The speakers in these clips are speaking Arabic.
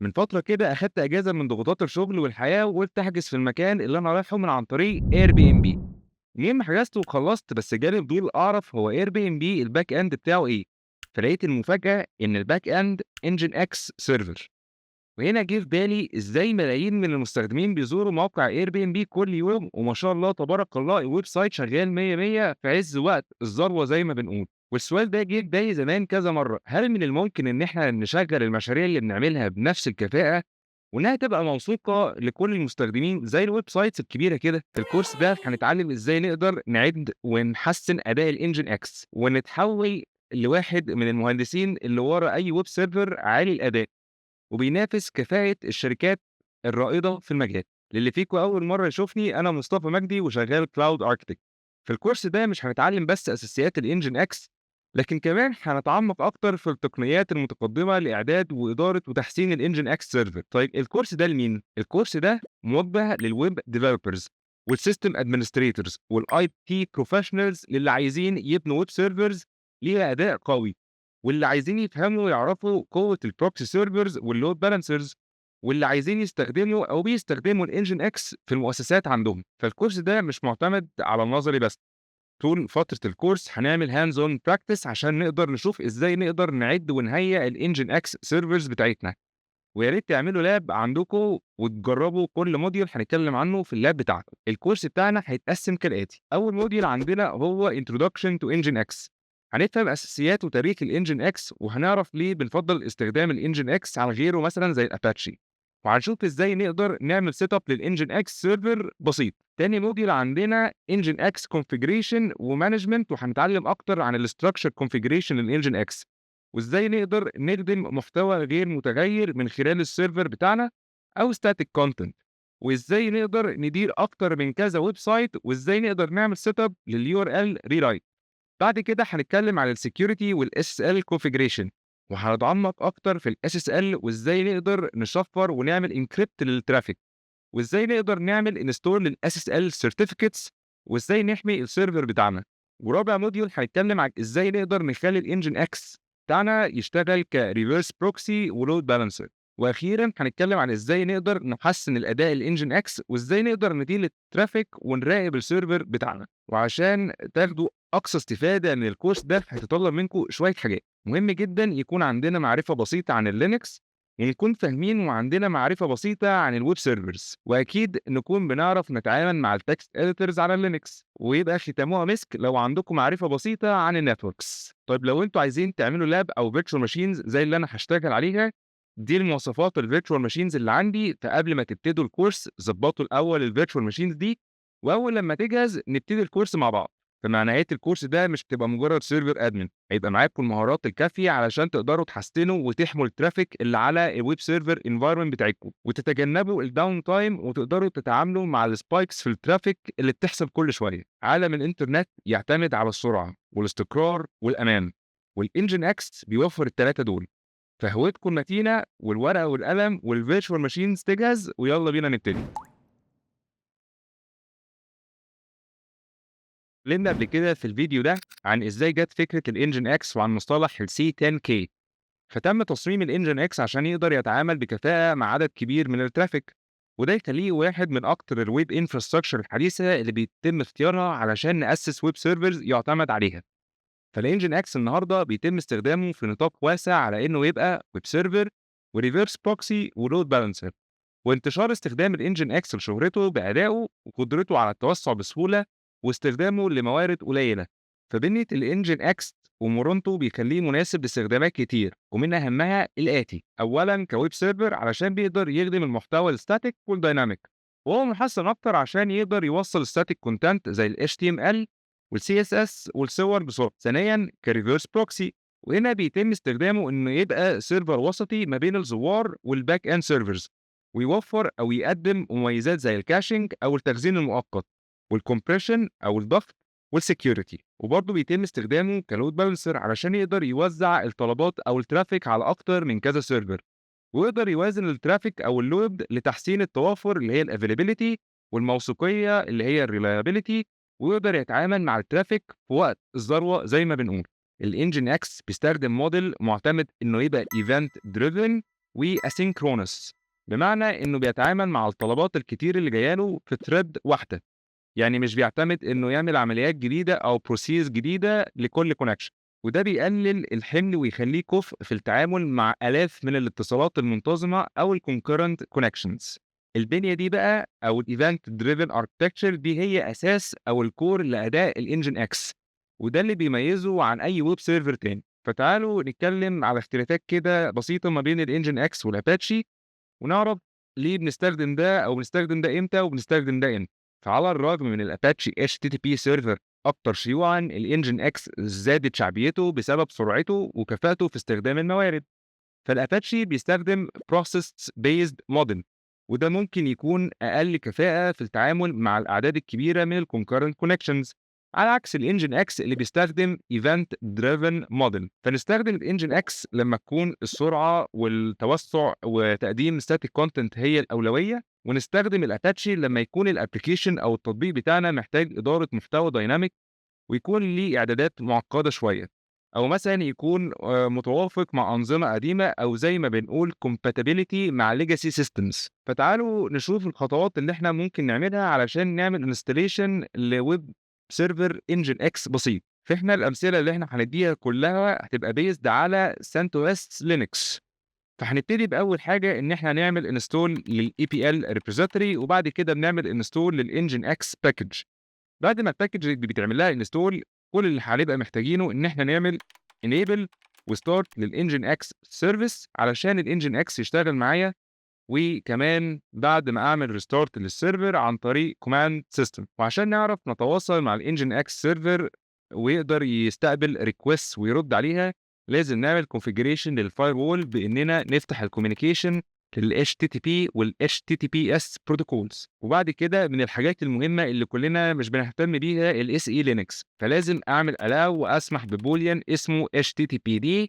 من فترة كده أخدت أجازة من ضغوطات الشغل والحياة وقلت أحجز في المكان اللي أنا رايحه من عن طريق Airbnb. منين ما حجزت وخلصت بس جالي فضول أعرف هو Airbnb الباك إند بتاعه إيه. فلقيت المفاجأة إن الباك إند Engine X سيرفر. وهنا جه في بالي إزاي ملايين من المستخدمين بيزوروا موقع Airbnb كل يوم، وما شاء الله تبارك الله الويب سايت شغال 100 100 في عز وقت الذروة زي ما بنقول. والسؤال ده جه في بالي زمان كذا مرة، هل من الممكن إن إحنا نشغل المشاريع اللي بنعملها بنفس الكفاءة وإنها تبقى موثوقة لكل المستخدمين زي الويب سايتس الكبيرة كده؟ في الكورس ده هنتعلم إزاي نقدر نعد ونحسن أداء الإنجن إكس ونتحول لواحد من المهندسين اللي ورا أي ويب سيرفر عالي الأداء وبينافس كفاءة الشركات الرائدة في المجال. للي فيكم أول مرة يشوفني، أنا مصطفى مجدي وشغال كلاود اركتكت. في الكورس ده مش هنتعلم بس أساسيات الإنجن إكس، لكن كمان هنتعمق أكتر في التقنيات المتقدمة لإعداد وإدارة وتحسين الإنجن إكس سيرفر. طيب الكورس ده لمين؟ الكورس ده موجه للويب ديفلوبرز والسيستم ادمنستريتورز والاي تي بروفيشنالز اللي عايزين يبنوا ويب سيرفرز ليها أداء قوي، واللي عايزين يفهموا ويعرفوا قوة البروكسي سيرفرز واللود بالانسرز، واللي عايزين يستخدموا أو بيستخدموا الإنجن إكس في المؤسسات عندهم. فالكورس ده مش معتمد على النظري بس، طول فترة الكورس هنعمل هاندز اون براكتس عشان نقدر نشوف ازاي نقدر نعد ونهيئ الانجن اكس سيرفرز بتاعتنا. ويا ريت تعملوا لاب عندكم وتجربوا كل موديول هنتكلم عنه في اللاب بتاعكم. الكورس بتاعنا هيتقسم كالآتي: أول موديول عندنا هو Introduction to Engine X. هنفهم أساسيات وتاريخ الإنجن إكس وهنعرف ليه بنفضل استخدام الإنجن إكس عن غيره مثلا زي الأباتشي، وهنشوف إزاي نقدر نعمل سيت أب للإنجن إكس سيرفر بسيط. تاني موديول عندنا Engine X Configuration ومانجمنت، وهنتعلم أكتر عن الستراكشر كونفيجريشن للإنجن إكس وإزاي نقدر نخدم محتوى غير متغير من خلال السيرفر بتاعنا أو static content، وإزاي نقدر ندير أكتر من كذا ويب سايت، وإزاي نقدر نعمل سيت أب لليو ار ال ريرايت. بعد كده هنتكلم عن السكيورتي والاس اس ال كونفيجريشن، وهنتعمق أكتر في الاس اس ال وإزاي نقدر نشفر ونعمل انكريبت للترافيك، وإزاي نقدر نعمل انستول للاس اس ال سيرتيفيكتس، وإزاي نحمي السيرفر بتاعنا. ورابع موديول هنتكلم عن إزاي نقدر نخلي الإنجن إكس بتاعنا يشتغل كريفرس بروكسي ولود بالانسر. واخيرا هنتكلم عن ازاي نقدر نحسن الاداء الانجن اكس وازاي نقدر ندير الترافيك ونراقب السيرفر بتاعنا. وعشان تاخدوا اقصى استفاده من الكورس ده هيتطلب منكم شويه حاجات. مهم جدا يكون عندنا معرفه بسيطه عن اللينكس، ونكون فاهمين وعندنا معرفة بسيطة عن الويب سيرفرز، وأكيد نكون بنعرف نتعامل مع التكست اديتورز على اللينكس، ويبقى ختامها مسك لو عندكم معرفة بسيطة عن النتوركس. طيب لو انتوا عايزين تعملوا لاب أو فيرتشوال ماشينز زي اللي أنا هشتغل عليها، دي المواصفات الفيرتشوال ماشينز اللي عندي. فقبل ما تبتدوا الكورس ظبطوا الأول الفيرتشوال ماشينز دي، وأول لما تجهز نبتدي الكورس مع بعض. فمع نهاية الكورس ده مش هتبقى مجرد سيرفر ادمن، هيبقى معاكم المهارات الكافية علشان تقدروا تحسنوا وتحموا الترافيك اللي على الويب سيرفر انفايرمنت بتاعتكم، وتتجنبوا الداون تايم، وتقدروا تتعاملوا مع السبايكس في الترافيك اللي بتحصل كل شوية. عالم الانترنت يعتمد على السرعة والاستقرار والأمان، والانجن اكس بيوفر الثلاثة دول. فهوتكم متينة والورقة والقلم والفيرتشوال ماشينز تجهز، ويلا بينا نبتدي. اتكلمنا قبل كده في الفيديو ده عن ازاي جت فكرة الانجن اكس وعن مصطلح السي 10 كي. فتم تصميم الانجن اكس عشان يقدر يتعامل بكفاءة مع عدد كبير من الترافيك، وده يخليه واحد من اكتر الويب انفراستراكشر الحديثة اللي بيتم اختيارها علشان نأسس ويب سيرفرز يعتمد عليها. فالانجن اكس النهارده بيتم استخدامه في نطاق واسع على انه يبقى ويب سيرفر وريفرس بروكسي ولود بالانسر. وانتشار استخدام الانجن اكس لشهرته بأدائه وقدرته على التوسع بسهولة واستخدامه لموارد قليلة. فبنية الانجن اكس ومرونته بيخليه مناسب لاستخدامات كتير، ومن اهمها الاتي: اولا كويب سيرفر علشان بيقدر يخدم المحتوى الستاتيك والديناميك، وهو محسن اكتر عشان يقدر يوصل ستاتيك كونتنت زي ال HTML وال CSS والصور بسرعة. ثانيا كريفرس بروكسي، وهنا بيتم استخدامه انه يبقى سيرفر وسطي ما بين الزوار والباك اند سيرفرز، ويوفر أو يقدم مميزات زي الكاشنج أو التخزين المؤقت والكompression أو الضغط والسكيورتي. وبرضه بيتم استخدامه كلود بالانسر علشان يقدر يوزع الطلبات أو الترافيك على أكتر من كذا سيرفر، ويقدر يوازن الترافيك أو اللود لتحسين التوافر اللي هي الافيلابيلتي، والموثوقية اللي هي الريلايابيلتي، ويقدر يتعامل مع الترافيك في وقت الذروة زي ما بنقول. الانجن اكس بيستخدم موديل معتمد انه يبقى ايفنت دريفن، وasynchronous، بمعنى إنه بيتعامل مع الطلبات الكتير اللي جاية له في thread واحدة، يعني مش بيعتمد إنه يعمل عمليات جديدة أو process جديدة لكل connection، وده بيقلل الحمل ويخليه كفء في التعامل مع آلاف من الاتصالات المنتظمة أو الconcurrent connections. البنية دي بقى أو الevent driven architecture دي هي أساس أو الكور لأداء الإنجن إكس، وده اللي بيميزه عن أي ويب سيرفر تاني. فتعالوا نتكلم على اختلافات كده بسيطة ما بين الإنجن إكس والأباتشي، ونعرف ليه بنستخدم ده أو بنستخدم ده إمتى وبنستخدم ده إمتى. فعلى الرغم من الأباتشي HTTP سيرفر أكتر شيوعًا، الإنجن إكس زادت شعبيته بسبب سرعته وكفاءته في استخدام الموارد. فالأباتشي بيستخدم process based model، وده ممكن يكون أقل كفاءة في التعامل مع الأعداد الكبيرة من الconcurrent connections، على عكس الإنجن إكس اللي بيستخدم event driven model. فنستخدم الإنجن إكس لما تكون السرعة والتوسع وتقديم static content هي الأولوية، ونستخدم الأباتشي لما يكون الابلكيشن أو التطبيق بتاعنا محتاج إدارة محتوى دايناميك ويكون ليه إعدادات معقدة شوية، أو مثلًا يكون متوافق مع أنظمة قديمة أو زي ما بنقول compatibility مع legacy systems. فتعالوا نشوف الخطوات اللي إحنا ممكن نعملها علشان نعمل installation لweb server nginx بسيط. فإحنا الأمثلة اللي إحنا هنديها كلها هتبقى based على CentOS Linux. فهنبتدي بأول حاجة إن إحنا نعمل install للEPL repository، وبعد كده بنعمل install للnginx package. بعد ما الpackage بيتعمل لها install، كل اللي هنبقى محتاجينه إن إحنا نعمل enable وstart للnginx service علشان الnginx يشتغل معايا، وكمان بعد ما أعمل restart للسيرفر عن طريق command system. وعشان نعرف نتواصل مع الnginx server ويقدر يستقبل requests ويرد عليها، لازم نعمل configuration للfirewall بإننا نفتح الcommunication لل HTTP وال HTTPS protocols. وبعد كده من الحاجات المهمة اللي كلنا مش بنهتم بيها ال SE Linux، فلازم أعمل allow وأسمح ببوليان اسمه HTTPD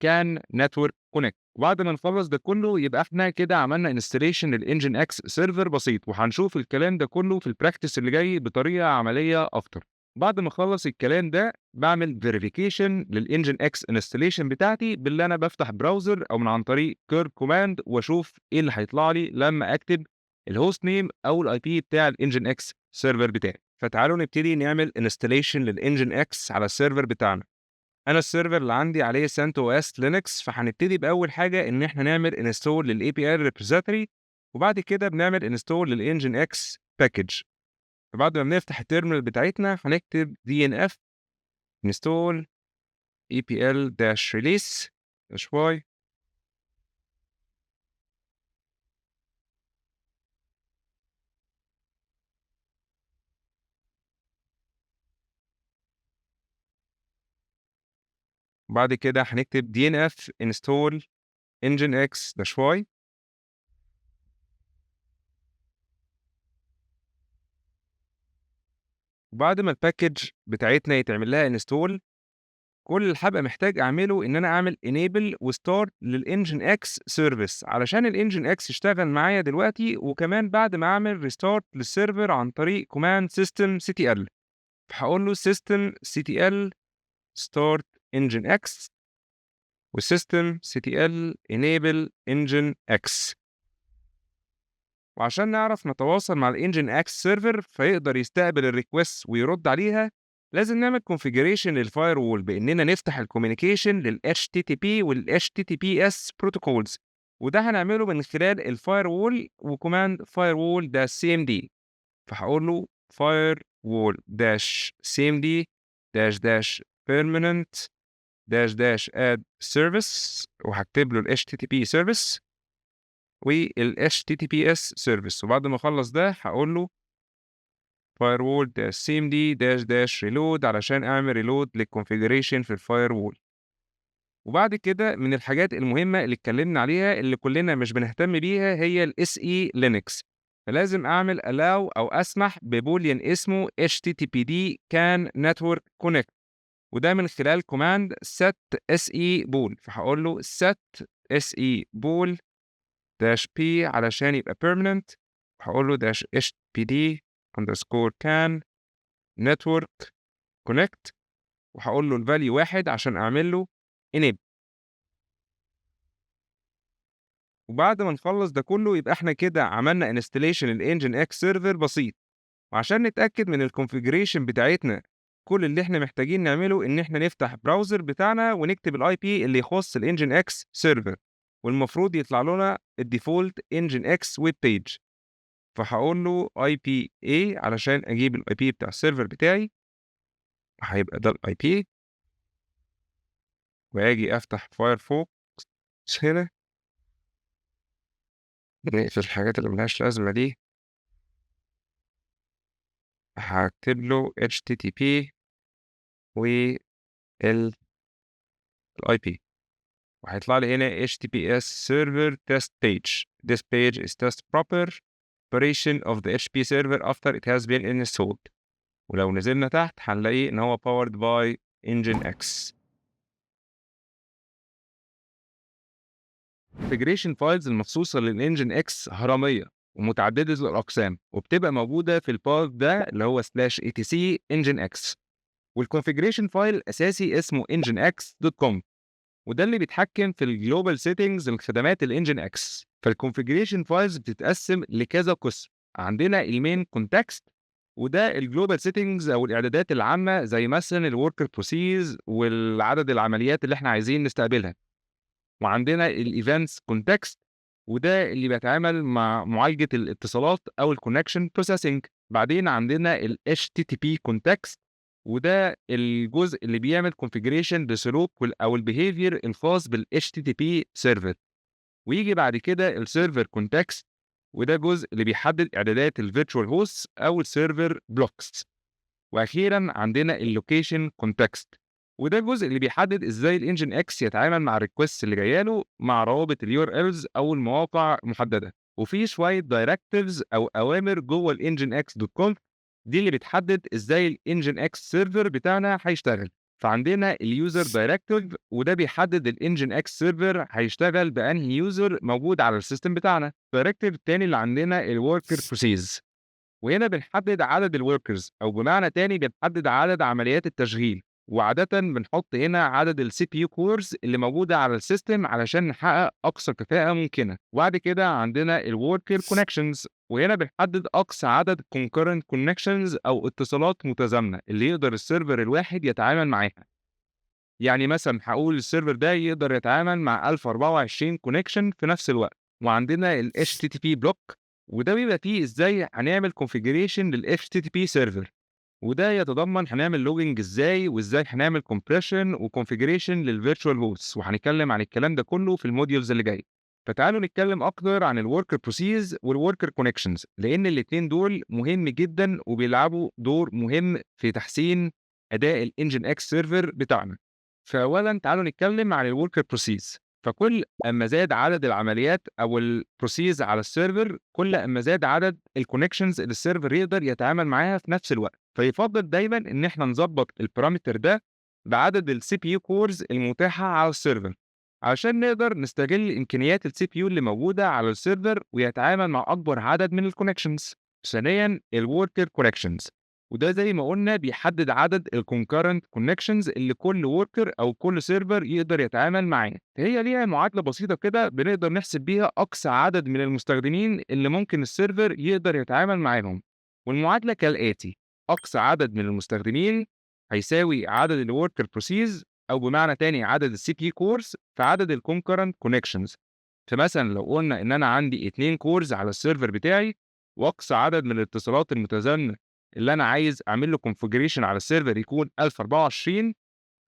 CAN network connect. وبعد ما نخلص ده كله يبقى احنا كده عملنا installation للإنجن اكس سيرفر بسيط، وهنشوف الكلام ده كله في البراكتس اللي جاي بطريقة عملية أكتر. بعد ما اخلص الكلام ده بعمل فيريفيكيشن للإنجن اكس انستليشن بتاعتي باللي انا بفتح براوزر او من عن طريق كيرب كوماند، واشوف ايه اللي هيطلع لي لما اكتب الهوست نيم او الاي بي بتاع الإنجن اكس سيرفر بتاعي. فتعالوا نبتدي نعمل انستليشن للإنجن اكس على السيرفر بتاعنا. أنا السيرفر اللي عندي عليه CentOS Linux، فهنبتدي بأول حاجة إن إحنا نعمل install للAPL repository، وبعد كده بنعمل install للNginx package. فبعد ما بنفتح التيرمينال بتاعتنا هنكتب DNF install apl-release -y. وبعد كده هنكتب DNF install nginx-y. وبعد ما الباكج بتاعتنا يتعمل لها install، كل اللي هابقى محتاج أعمله إن أنا أعمل enable وstart للNginx service علشان الNginx يشتغل معايا دلوقتي، وكمان بعد ما أعمل restart للسيرفر عن طريق command systemctl. فهاقول له systemctl start nginx وsystemctl enable nginx. وعشان نعرف نتواصل مع الNginx server فيقدر يستقبل الrequests ويرد عليها، لازم نعمل configuration للfirewall بإننا نفتح الcommunication للHTTP والHTTPS protocols، وده هنعمله من خلال الfirewall وcommand firewall-cmd. فهاقول له firewall-cmd-permanent-add service، وهاكتب له الHTTP service وال-HTTPS service. وبعد ما أخلّص ده هاقول له firewall-cmd-reload علشان أعمل reload للconfiguration في الfirewall. وبعد كده من الحاجات المهمة اللي اتكلمنا عليها اللي كلنا مش بنهتم بيها هي الSE Linux، فلازم أعمل allow أو أسمح ببوليان اسمه HTTPD CAN network connect، وده من خلال command set se bool. فهاقول له set se bool -p علشان يبقى permanent، وهاقول له -hpd_can network connect، وهاقول له الvalue 1 عشان أعمل له enable. وبعد ما نخلّص ده كله يبقى إحنا كده عملنا installation الNGINX server بسيط. وعشان نتأكد من الconfiguration بتاعتنا، كل اللي إحنا محتاجين نعمله إن إحنا نفتح البراوزر بتاعنا ونكتب الIP اللي يخُص الNGINX server، والمفروض يطلع لنا الdefault NGINX web page. فهاقول له IPA علشان أجيب الIP بتاع السيرفر بتاعي، هيبقى ده الIP، وآجي أفتح Firefox هنا، نقفل الحاجات اللي ما لهاش لازمة دي، هاكتب له HTTP وال الIP، وهيطلع لي هنا HTTPS server test page. This page is test proper operation of the HTTP server after it has been installed. ولو نزلنا تحت هنلاقي إن هو powered by NGINX. configuration files المخصوصة للNGINX هرمية ومتعددة الأقسام، وبتبقى موجودة في الpath ده اللي هو /etc nginx. والconfiguration file الأساسي اسمه nginx.conf، وده اللي بيتحكم في الglobal settings لخدمات الNGINX. فالconfiguration files بتتقسم لكذا قسم. عندنا الmain context، وده الglobal settings أو الإعدادات العامة زي مثلًا الworker procedures والعدد العمليات اللي إحنا عايزين نستقبلها. وعندنا الevents context، وده اللي بيتعامل مع معالجة الاتصالات أو الconnection processing. بعدين عندنا الHTTP context، وده الجزء اللي بيعمل configuration لسلوك أو الbehavior الخاص بالHTTP server. ويجي بعد كده الserver context، وده الجزء اللي بيحدد إعدادات الvirtual hosts أو الserver blocks. وأخيرًا عندنا الlocation context، وده الجزء اللي بيحدد إزاي الNGINX يتعامل مع الrequests اللي جاية له مع روابط الURLs أو المواقع المحددة. وفي شوية directives أو أوامر جوه الNGINX.conf، دي اللي بتحدد إزاي الNGINX server بتاعنا هيشتغل. فعندنا الuser directive، وده بيحدد الNGINX server هيشتغل بأنهي user موجود على السيستم بتاعنا. الdirective التاني اللي عندنا الworker procedures، وهنا بنحدد عدد الworkers، أو بمعنى تاني بنحدد عدد عمليات التشغيل. وعادةً بنحط هنا عدد الCPU cores اللي موجودة على السيستم علشان نحقق أقصى كفاءة ممكنة. وبعد كده عندنا الworker connections، وهنا بنحدد أقصى عدد concurrent connections أو اتصالات متزامنة اللي يقدر السيرفر الواحد يتعامل معاها. يعني مثلًا هاقول السيرفر ده يقدر يتعامل مع 1024 connection في نفس الوقت. وعندنا الHTTP block، وده بيبقى فيه إزاي هنعمل configuration للHTTP server، وده يتضمن هنعمل logging إزاي، وإزاي هنعمل compression وconfiguration للvirtual hosts، وهنتكلم عن الكلام ده كله في الmodules اللي جاية. فتعالوا نتكلم أكتر عن الworker procedures والworker connections، لأن الاتنين دول مهم جدًا وبيلعبوا دور مهم في تحسين أداء الNGINX server بتاعنا. فأولًا تعالوا نتكلم عن الworker procedures. فكل أمّا زاد عدد العمليات أو الprocedures على السيرفر، كل أمّا زاد عدد الconnections اللي السيرفر يقدر يتعامل معاها في نفس الوقت. فيُفضّل دايمًا إن إحنا نضبّط الparameter ده بعدد الCPU cores المتاحة على السيرفر، علشان نقدر نستغل إمكانيات الCPU اللي موجودة على السيرفر ويتعامل مع أكبر عدد من الconnections. ثانيًا الworker connections، وده زي ما قُلنا بيحدد عدد الconcurrent connections اللي كل worker أو كل سيرفر يقدر يتعامل معاه. فهي ليها معادلة بسيطة كده بنقدر نحسب بيها أقصى عدد من المستخدمين اللي ممكن السيرفر يقدر يتعامل معاهم. والمعادلة كالآتي: أقصى عدد من المستخدمين هيساوي عدد الworker procedures، أو بمعنى تاني عدد الCPU cores في عدد الconcurrent connections. فمثلًا لو قُلنا إن أنا عندي 2 cores على السيرفر بتاعي، وأقصى عدد من الاتصالات المتزامنة اللي أنا عايز أعمل له configuration على السيرفر يكون 1024،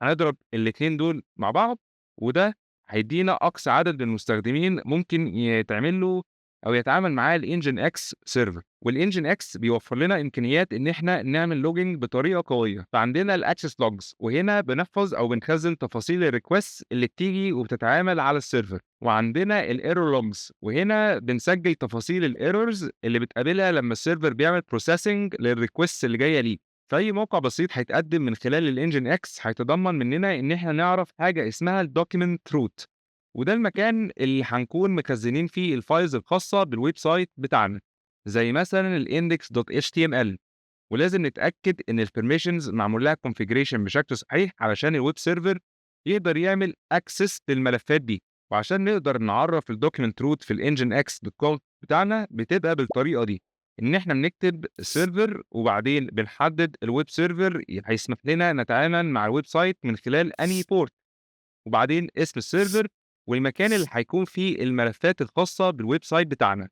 هنضرب الاتنين دول مع بعض، وده هيدّينا أقصى عدد من المستخدمين ممكن يتعمل له أو يتعامل معاه الNGINX server. والNGINX بيوفّر لنا إمكانيات إن إحنا نعمل logging بطريقة قوية. فعندنا الaccess logs، وهنا بنحفظ أو بنخزّن تفاصيل الrequests اللي بتيجي وبتتعامل على السيرفر. وعندنا الerror logs، وهنا بنسجّل تفاصيل الerrors اللي بتقابلها لمّا السيرفر بيعمل processing للrequests اللي جاية ليه. فأي موقع بسيط هيتقدم من خلال الNGINX هيتضمن مننا إن إحنا نعرف حاجة اسمها الdocument root، وده المكان اللي هنكون مخزنين فيه الفايلز الخاصة بالويب سايت بتاعنا، زي مثلا الindex.html. ولازم نتأكد إن البرميشنز معمول لها configuration بشكل صحيح علشان الويب سيرفر يقدر يعمل access للملفات دي. وعشان نقدر نعرّف الdocument root في الnginx.conf بتاعنا بتبقى بالطريقة دي، إن إحنا بنكتب server وبعدين بنحدد الweb server هيسمح لنا نتعامل مع الweb site من خلال أنهي port، وبعدين اسم السيرفر والمكان اللي هيكون فيه الملفات الخاصة بالweb site بتاعنا،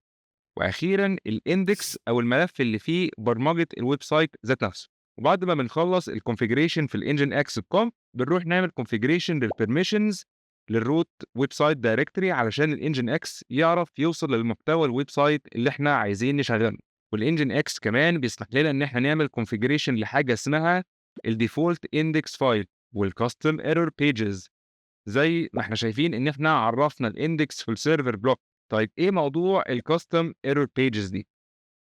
وأخيرًا الindex أو الملف اللي فيه برمجة الweb site ذات نفسه. وبعد ما بنخلّص الconfiguration في الnginx.conf بنروح نعمل configuration للpermissions للroot website directory علشان الnginx يعرف يوصل للمحتوى الweb site اللي إحنا عايزين نشغّله. والnginx كمان بيسمح لنا إن إحنا نعمل configuration لحاجة اسمها الdefault index file والcustom error pages. زي ما إحنا شايفين إن إحنا عرّفنا الindex في الserver block. طيب إيه موضوع الcustom error pages دي؟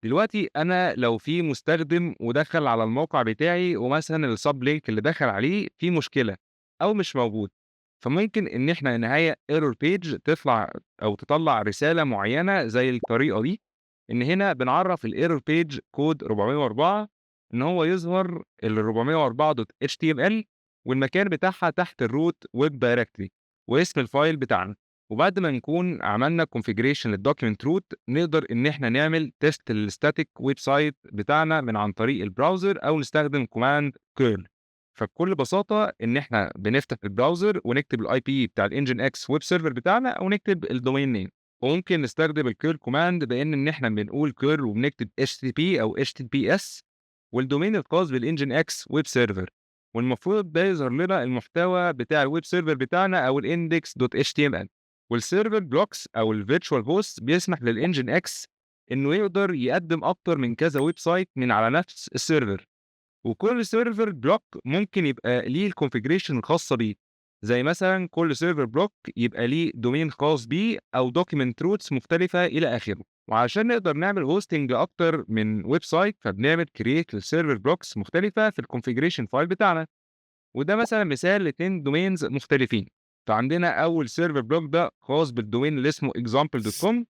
دلوقتي أنا لو في مستخدم ودخل على الموقع بتاعي ومثلًا الsub link اللي دخل عليه فيه مشكلة أو مش موجود، فممكن إن إحنا نهيّأ error page تطلع أو تطلّع رسالة معيّنة زي الطريقة دي، إن هنا بنعرّف الerror page كود 404 إن هو يظهر ال404.html والمكان بتاعها تحت الroot web directory واسم الفايل بتاعنا. وبعد ما نكون عملنا configuration للdocument root نقدر إن إحنا نعمل test للstatic website بتاعنا من عن طريق البراوزر أو نستخدم command curl. فبكل بساطة إن إحنا بنفتح البراوزر ونكتب الIP بتاع الnginx web server بتاعنا أو نكتب الdomain name، وممكن نستخدم الcurl command بإن إحنا بنقول curl وبنكتب HTTP أو HTTPS والdomain الخاص بالnginx web server، والمفروض ده يظهر لنا المحتوى بتاع الweb server بتاعنا أو الindex.html. والسيرفر بلوكس او الفيرتشوال هوست بيسمح للانجن اكس انه يقدر يقدم اكتر من كذا ويب سايت من على نفس السيرفر، وكل سيرفر بلوك ممكن يبقى ليه الكونفيجريشن الخاصه بيه، زي مثلا كل سيرفر بلوك يبقى ليه دومين خاص بيه او دوكيمنت روتس مختلفه الى اخره. وعشان نقدر نعمل هوستنج لاكتر من ويب سايت فبنعمل كرييت للسيرفر بلوكس مختلفه في الكونفيجريشن فايل بتاعنا، وده مثلًا مثال ل2 domains مختلفين. فعندنا أول server block ده خاص بالdomain اللي اسمه example.com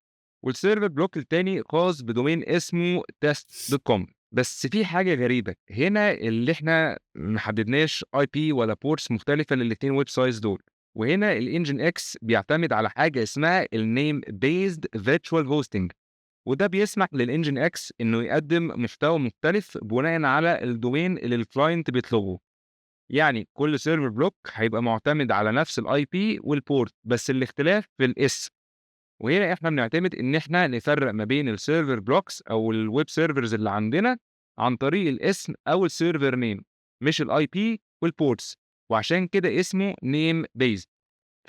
والserver block التاني خاص بdomain اسمه test.com. بس في حاجة غريبة، هنا اللي إحنا ما حددناش IP ولا ports مختلفة لل2 web sites دول، وهنا الNGINX بيعتمد على حاجة اسمها الname based virtual hosting، وده بيسمح للNGINX إنه يقدم محتوى مختلف بناءً على الdomain اللي الclient بيطلبه. يعني كل سيرفر بلوك هيبقى معتمد على نفس الاي بي والبورت بس الاختلاف في الاسم، وهنا احنا بنعتمد ان احنا نفرق ما بين السيرفر بلوكس او الويب سيرفرز اللي عندنا عن طريق الاسم او السيرفر نيم مش الاي بي والبورتس، وعشان كده اسمه نيم بيز.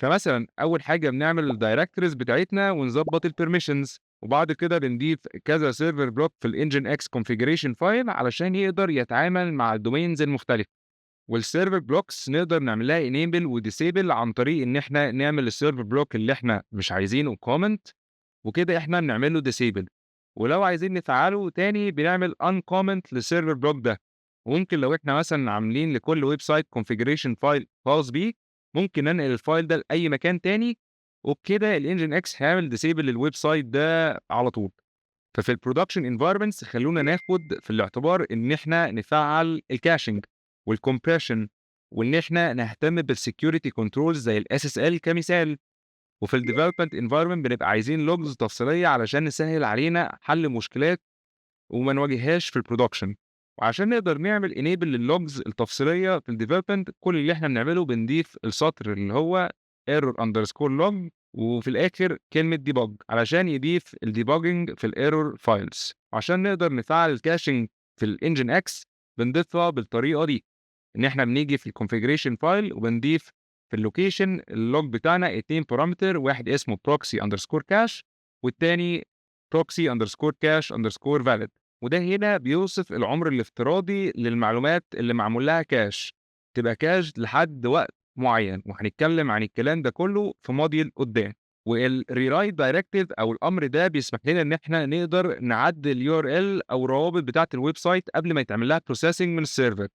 فمثلا اول حاجه بنعمل الدايركتوريز بتاعتنا ونظبط البرميشنز، وبعد كده بنضيف كذا سيرفر بلوك في الانجن اكس كونفيجريشن فايل علشان يقدر يتعامل مع الدومينز المختلفه. والسيرفر بلوكس نقدر نعمل لها enable وdisable عن طريق إن إحنا نعمل السيرفر بلوك اللي إحنا مش عايزينه comment وكده إحنا بنعمل له disable، ولو عايزين نفعله تاني بنعمل uncomment للسيرفر بلوك ده. وممكن لو إحنا مثلا عاملين لكل ويب سايت configuration فايل خاص بيه ممكن ننقل الفايل ده لأي مكان تاني، وبكده الانجن اكس هيعمل disable للويب سايت ده على طول. ففي البرودكشن انفايرمنتس خلونا ناخد في الاعتبار ان احنا نفعل الكاشنج والكومبريشن وان احنا نهتم بالسكيورتي كنترولز زي الاس اس ال كمثال. وفي الديفلوبمنت انفايرمنت بنبقى عايزين لوجز تفصيليه علشان نسهل علينا حل مشكلات وما نواجههاش في البرودكشن. وعشان نقدر نعمل انيبل لللوجز التفصيليه في الديفلوبمنت كل اللي احنا بنعمله بنضيف السطر اللي هو error underscore log وفي الاخر كلمه debug علشان يضيف الديباجنج في الايرور فايلز. وعشان نقدر نفعل الكاشنج في الانجن اكس بنضيفها بالطريقه دي، ان احنا بنيجي في الكونفيجريشن فايل وبنضيف في اللوكيشن اللوج بتاعنا اتنين بارامتر، واحد اسمه proxy underscore cache والتاني proxy underscore cache underscore valid، وده هنا بيوصف العمر الافتراضي للمعلومات اللي معمول لها كاش تبقى كاش لحد وقت معين، وهنتكلم عن الكلام ده كله في موديل قدام. والريرايت دايركتيف او الامر ده بيسمح لنا ان احنا نقدر نعدل اليو ار ال او الروابط بتاعه الويب سايت قبل ما يتعمل لها بروسيسنج من السيرفر،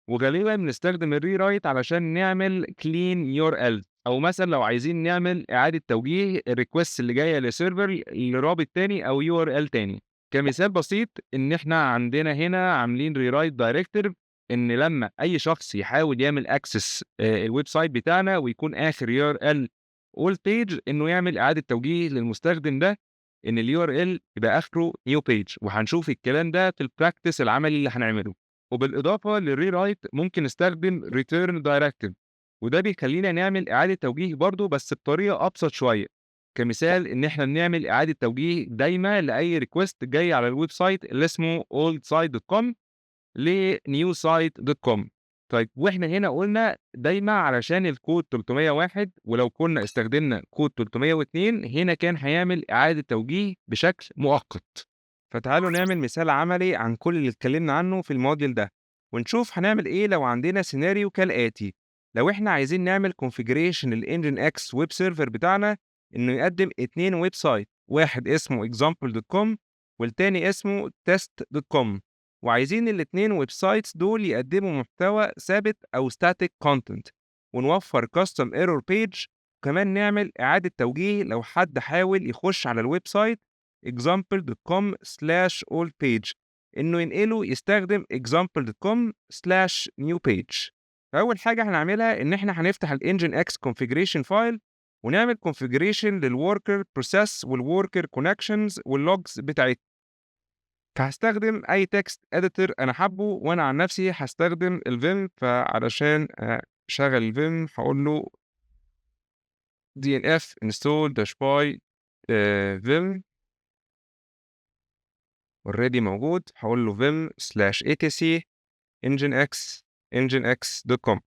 وغالبا بنستخدم الريرايت علشان نعمل كلين يو ار ال، او مثلا لو عايزين نعمل اعاده توجيه الريكوست اللي جايه لسيرفر لرابط تاني او يو ار ال تاني. كمثال بسيط ان احنا عندنا هنا عاملين ريرايت دايركتيف ان لما اي شخص يحاول يعمل اكسس الويب سايت بتاعنا ويكون اخر يو ار ال all page إنه يعمل إعادة توجيه للمستخدم ده إن الURL يبقى آخره new page، وهنشوف الكلام ده في الpractice العملي اللي هنعمله. وبالإضافة للrewrite ممكن نستخدم return directive، وده بيخلّينا نعمل إعادة توجيه برضه بس بطريقة أبسط شوية. كمثال إن إحنا بنعمل إعادة توجيه دايمة لأي request جاي على الويب سايت اللي اسمه oldsite.com لnewsite.com. طيب وإحنا هنا قُلنا دايمة علشان الكود 301، ولو كنا استخدمنا كود 302 هنا كان هيعمل إعادة توجيه بشكل مؤقت. فتعالوا نعمل مثال عملي عن كل اللي اتكلمنا عنه في الموديل ده، ونشوف هنعمل إيه لو عندنا سيناريو كالآتي. لو إحنا عايزين نعمل configuration للNGINX web server بتاعنا إنه يقدم 2 ويب سايت، واحد اسمه example.com والتاني اسمه test.com، وعايزين الاتنين ويب سايتس دول يقدموا محتوى ثابت أو static content، ونوفر custom error page، وكمان نعمل إعادة توجيه لو حد حاول يخش على الويب سايت example.com/old page إنه ينقله يستخدم example.com/new page. فأول حاجة هنعملها إن إحنا هنفتح ال nginx configuration file ونعمل configuration للworker process والworker connections والlogs بتاعتنا. فهاستخدم أي text editor أنا حابه، وأنا عن نفسي هاستخدم الvim. فعلشان أشغل الvim هاقول له dnf install -py vim already موجود، هاقول له vim/etc nginx.com.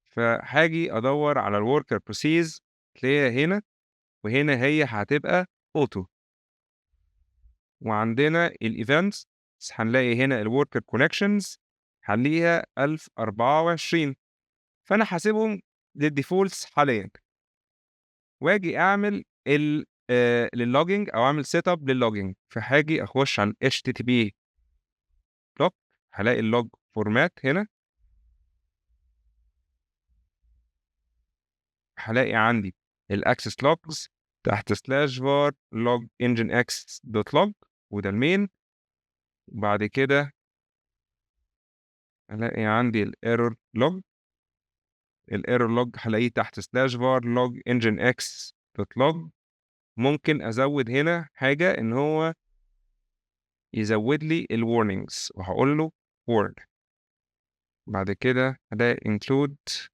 فهاجي أدوّر على الworker process تلاقيها هنا، وهنا هي هتبقى auto. وعندنا الevents هنلاقي هنا الworker connections هنلاقيها 1024، فأنا هاسيبهم للdefaults حاليًا، وآجي أعمل للlogging أو أعمل setup للlogging. فهاجي أخش على http log، هالاقي الlog format هنا، هالاقي عندي الaccess logs تحت /var log nginx.log وده الmain. وبعد كده هالاقي عندي الerror log، الerror log هالاقيه تحت /var log nginx.log. ممكن أزوّد هنا حاجة إن هو يزوّد لي الwarnings، وهاقول له warn. بعد كده هالاقي include،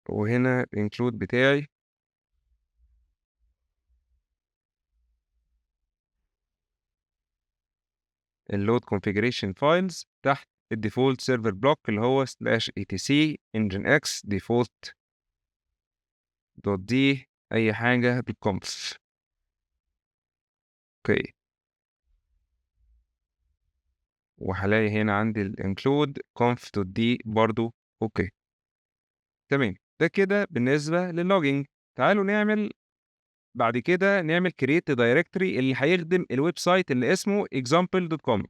وهنا الinclude بتاعي الload configuration files تحت الdefault server block اللي هو /etc nginx default.d أي حاجة بالconf. أوكي. وهالاقي هنا عندي الinclude conf.d برضه أوكي. تمام، ده كده بالنسبة للlogging. تعالوا بعد كده نعمل create directory اللي هيخدم الويب سايت اللي اسمه example.com.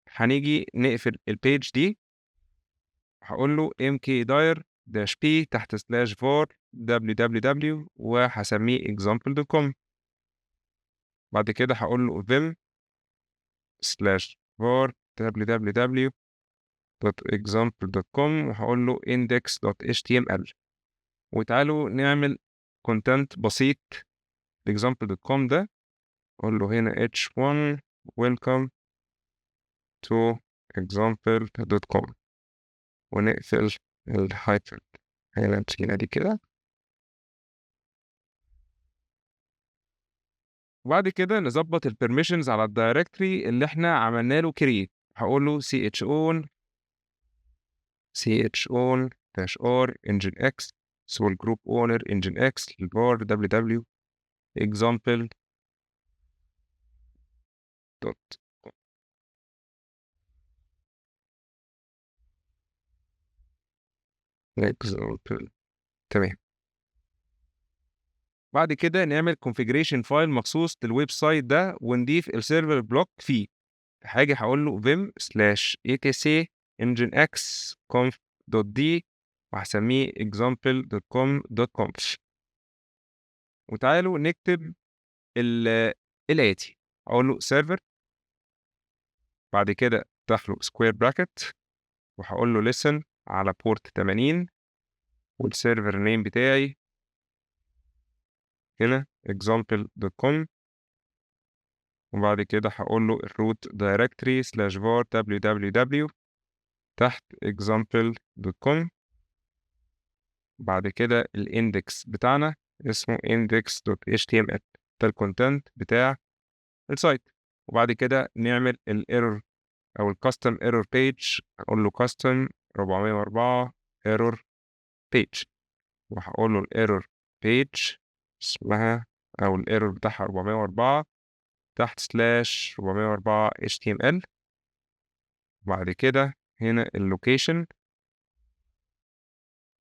هنيجي نقفل الpage دي، هاقول له mkdir-p تحت /var www وهاسميه example.com. بعد كده هاقول له vim/var www.example.com وهاقول له index.html. وتعالوا نعمل content بسيط لexample.com ده، أقول له هنا h1 welcome to example.com ونقفل الhyphen هنا نشيلها دي كده. وبعد كده نضبط الpermissions على الdirectory اللي إحنا عملنا له create. هاقول له chown-r nginx sole group owner nginx var www example. example. تمام. بعد كده نعمل configuration file مخصوص للويب سايت ده ونضيف السيرفر بلوك فيه. حاجة هاقول له vim/etc nginx conf.d وهاسميه example.com.conf. وتعالوا نكتب الآتي. أقول له server، بعد كده افتح له square bracket وهاقول له listen على port 80 والسيرفر نيم بتاعي هنا example.com، وبعد كده هاقول له الroot directory /var www تحت example.com. بعد كده الindex بتاعنا اسمه index.html، ده الcontent بتاع الsite. وبعد كده نعمل الerror أو الcustom error page، هاقول له custom 404 error page، وهاقول له الerror page اسمها أو الerror بتاعها 404 تحت /404 html. وبعد كده هنا الlocation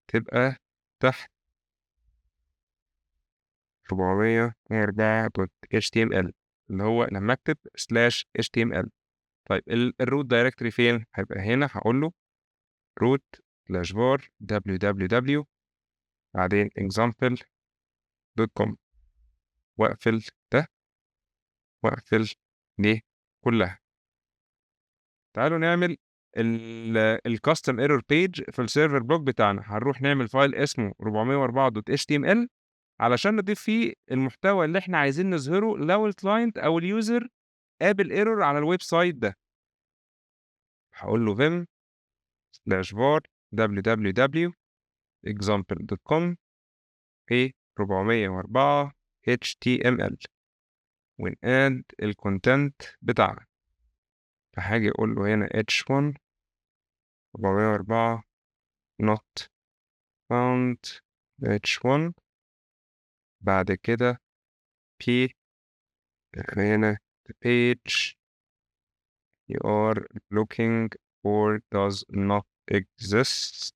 تبقى تحت 404.html اللي هو لما اكتب /html. طيب الروت دايركتوري فين؟ هيبقى هنا هقول له root/var www بعدين example.com واقفل ده واقفل دي كلها. تعالوا نعمل الكاستم ايرور بيج في السيرفر بلوك بتاعنا. هنروح نعمل فايل اسمه 404.html علشان نضيف فيه المحتوى اللي احنا عايزين نظهره لو الكلاينت او اليوزر قابل ايرور على الويب سايت ده. هقول له vim/var www example.com 404 html وناد الكونتنت بتاعنا. فهاجي اقول له هنا h1 404 not found h1. بعد كده p هنا the page you are looking for does not exist.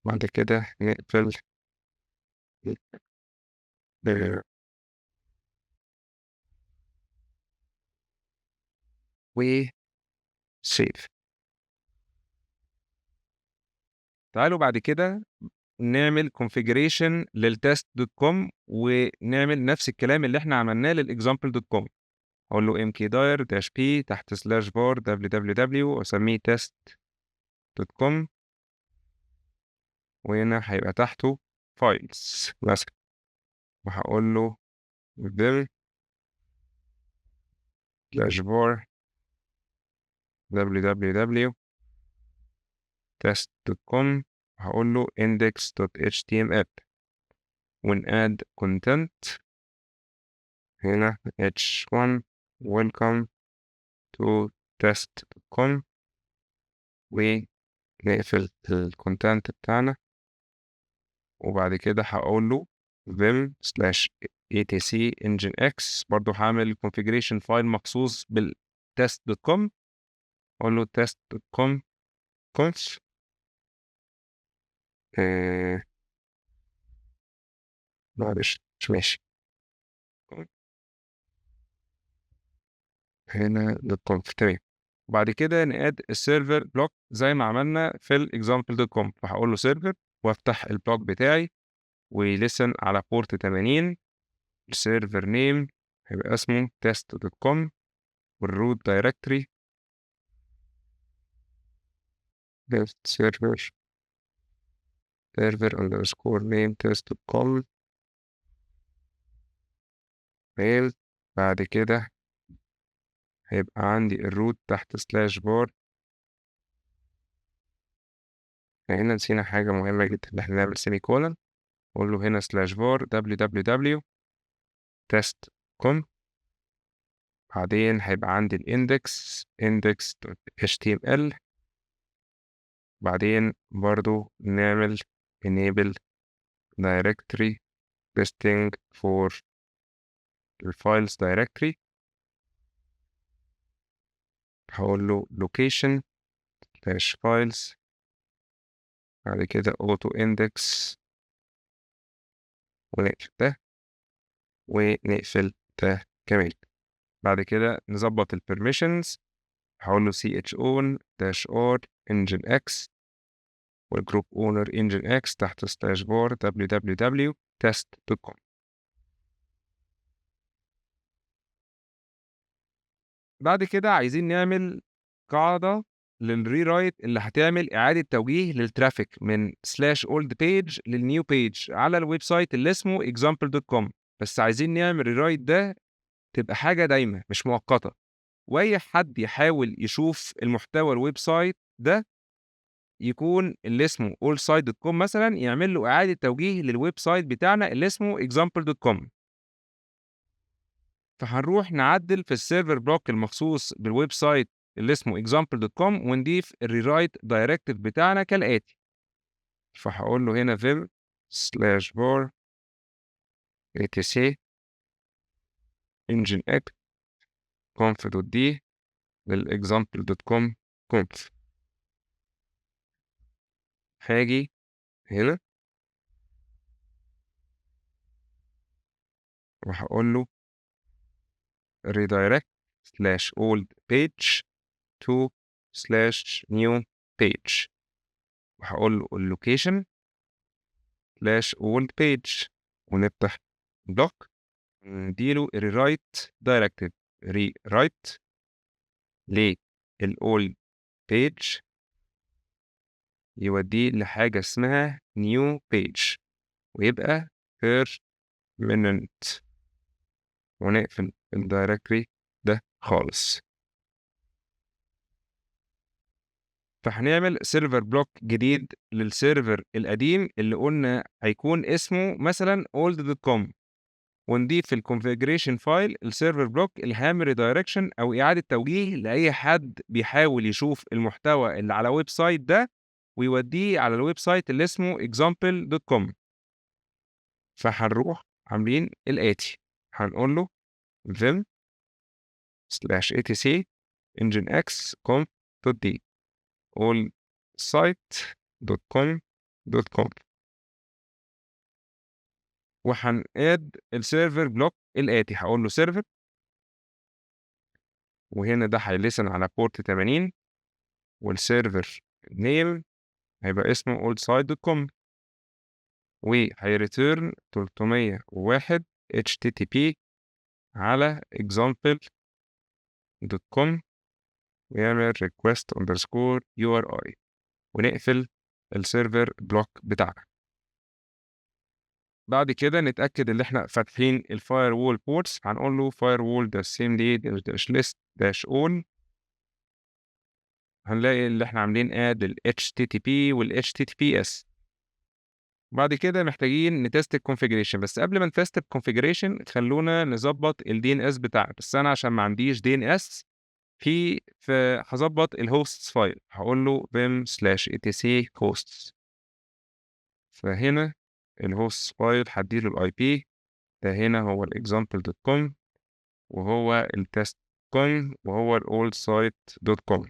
بعد كده نقفل و save. تعالوا بعد كده نعمل configuration للtest.com ونعمل نفس الكلام اللي احنا عملناه للexample.com. اقول له mkdir-p تحت /var www واسميه test.com وهنا هيبقى تحته files مثلا، وهقول له vim/var www test.com وهقول له index.html ونadd content هنا h1 welcome to test.com ونقفل الكونتنت بتاعنا. وبعد كده هقول له vim/etc nginx برضو هعمل configuration فايل مخصوص بالtest.com. اقول له test.com conf معلش مش ماشي هنا .conf تمام. وبعد كده نقاد السيرفر بلوك زي ما عملنا في example.com. فهقول له سيرفر وافتح البلوك بتاعي ولسن على بورت 80. السيرفر نيم هيبقى اسمه test.com والروت دايركتوري server underscore name test.com ميل. بعد كده هيبقى عندي الروت تحت /var. هنا نسينا حاجة مهمة جدا، إن احنا نعمل سيمي كولن. أقول له هنا /var www test.com بعدين هيبقى عندي الإندكس index.html بعدين برضو نعمل enable directory listing for الفايلز directory. هقول له location -files بعد كده auto index ونقفل ده ونقفل ده كمان. بعد كده نظبط البرميشنز. هقول له chown-r nginx والجروب اونر nginx تحت /var www test.com. بعد كده عايزين نعمل قاعدة للrewrite اللي هتعمل إعادة توجيه للtraffic من /old page للnew page على الويب سايت اللي اسمه example.com. بس عايزين نعمل الrewrite ده تبقى حاجة دايمة مش مؤقتة، وأي حد يحاول يشوف المحتوى الويب سايت ده يكون اللي اسمه allsite.com مثلًا يعمل له إعادة توجيه للويب سايت بتاعنا اللي اسمه example.com. فهنروح نعدل في السيرفر بلوك المخصوص بالويب سايت اللي اسمه example.com ونضيف الrewrite directive بتاعنا كالآتي. فهاقول له هنا vim/var etc nginx conf.d للexample.com conf. هاجي هنا وهاقول له redirect/old page to/new page وهاقول له الlocation/old page ونفتح بلوك ندي له rewrite directive rewrite للold page يوديه لحاجة اسمها new page ويبقى permanent ونقفل الdirectory ده خالص. فهنعمل server block جديد للسيرفر القديم اللي قلنا هيكون اسمه مثلًا old.com ونضيف في الconfiguration file الserver block اللي هيعمل redirection أو إعادة توجيه لأي حد بيحاول يشوف المحتوى اللي على ويب سايت ده ويوديه على الويب سايت اللي اسمه example.com. فهنروح عاملين الآتي، هنقول له vim/etc nginx conf.d allsite.com وهنadd السيرفر بلوك الآتي، هاقول له server وهنا ده هيlisten على port 80 والسيرفر name هيبقى اسمه allsite.com وهيreturn 301 http على example.com ويعمل request_URI ونقفل السيرفر بلوك بتاعنا. بعد كده نتأكد إن إحنا فاتحين الfirewall ports هنقول له firewall-list-all هنلاقي اللي إحنا عاملين add الHTTP والHTTPS. بعد كده محتاجين نتست الconfiguration بس قبل ما نتست الconfiguration خلونا نضبط الDNS بتاعنا، بس أنا عشان ما عنديش DNS هاضبط الhosts file هاقول له vim/etc hosts فهنا الhosts file هادّي له الIP ده هنا هو الexample.com وهو الtest.com وهو الallsite.com.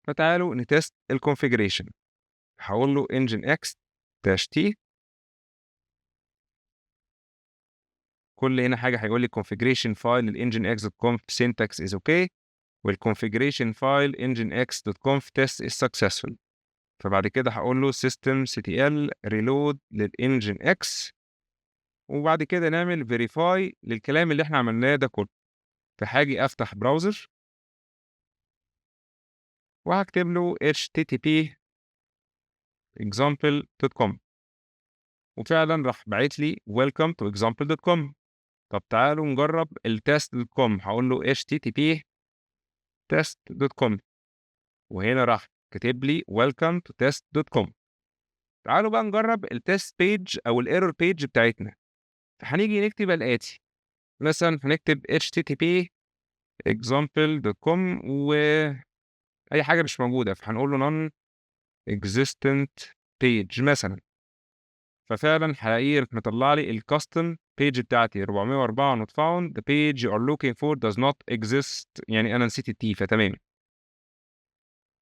فتعالوا نتست الconfiguration هاقول له nginx-t كل هنا حاجة هيقول لي configuration file nginx.conf syntax is okay والconfiguration file nginx.conf test is successful. فبعد كده هاقول له systemctl reload للnginx وبعد كده نعمل verify للكلام اللي إحنا عملناه ده كله. فهاجي أفتح براوزر وهاكتب له http example.com وفعلًا راح باعت لي welcome to example.com. طب تعالوا نجرب الtest.com هاقول له http test.com وهنا راح كاتب لي welcome to test.com. تعالوا بقى نجرب الtest page أو الerror page بتاعتنا. فهنيجي نكتب الآتي، مثلًا هنكتب http example.com وأي حاجة مش موجودة، فهنقول له non existent page مثلًا. ففعلًا هالاقيه راح مطلّع لي الcustom page بتاعتي 404 not found the page you are looking for does not exist يعني أنا نسيت الT فتمام.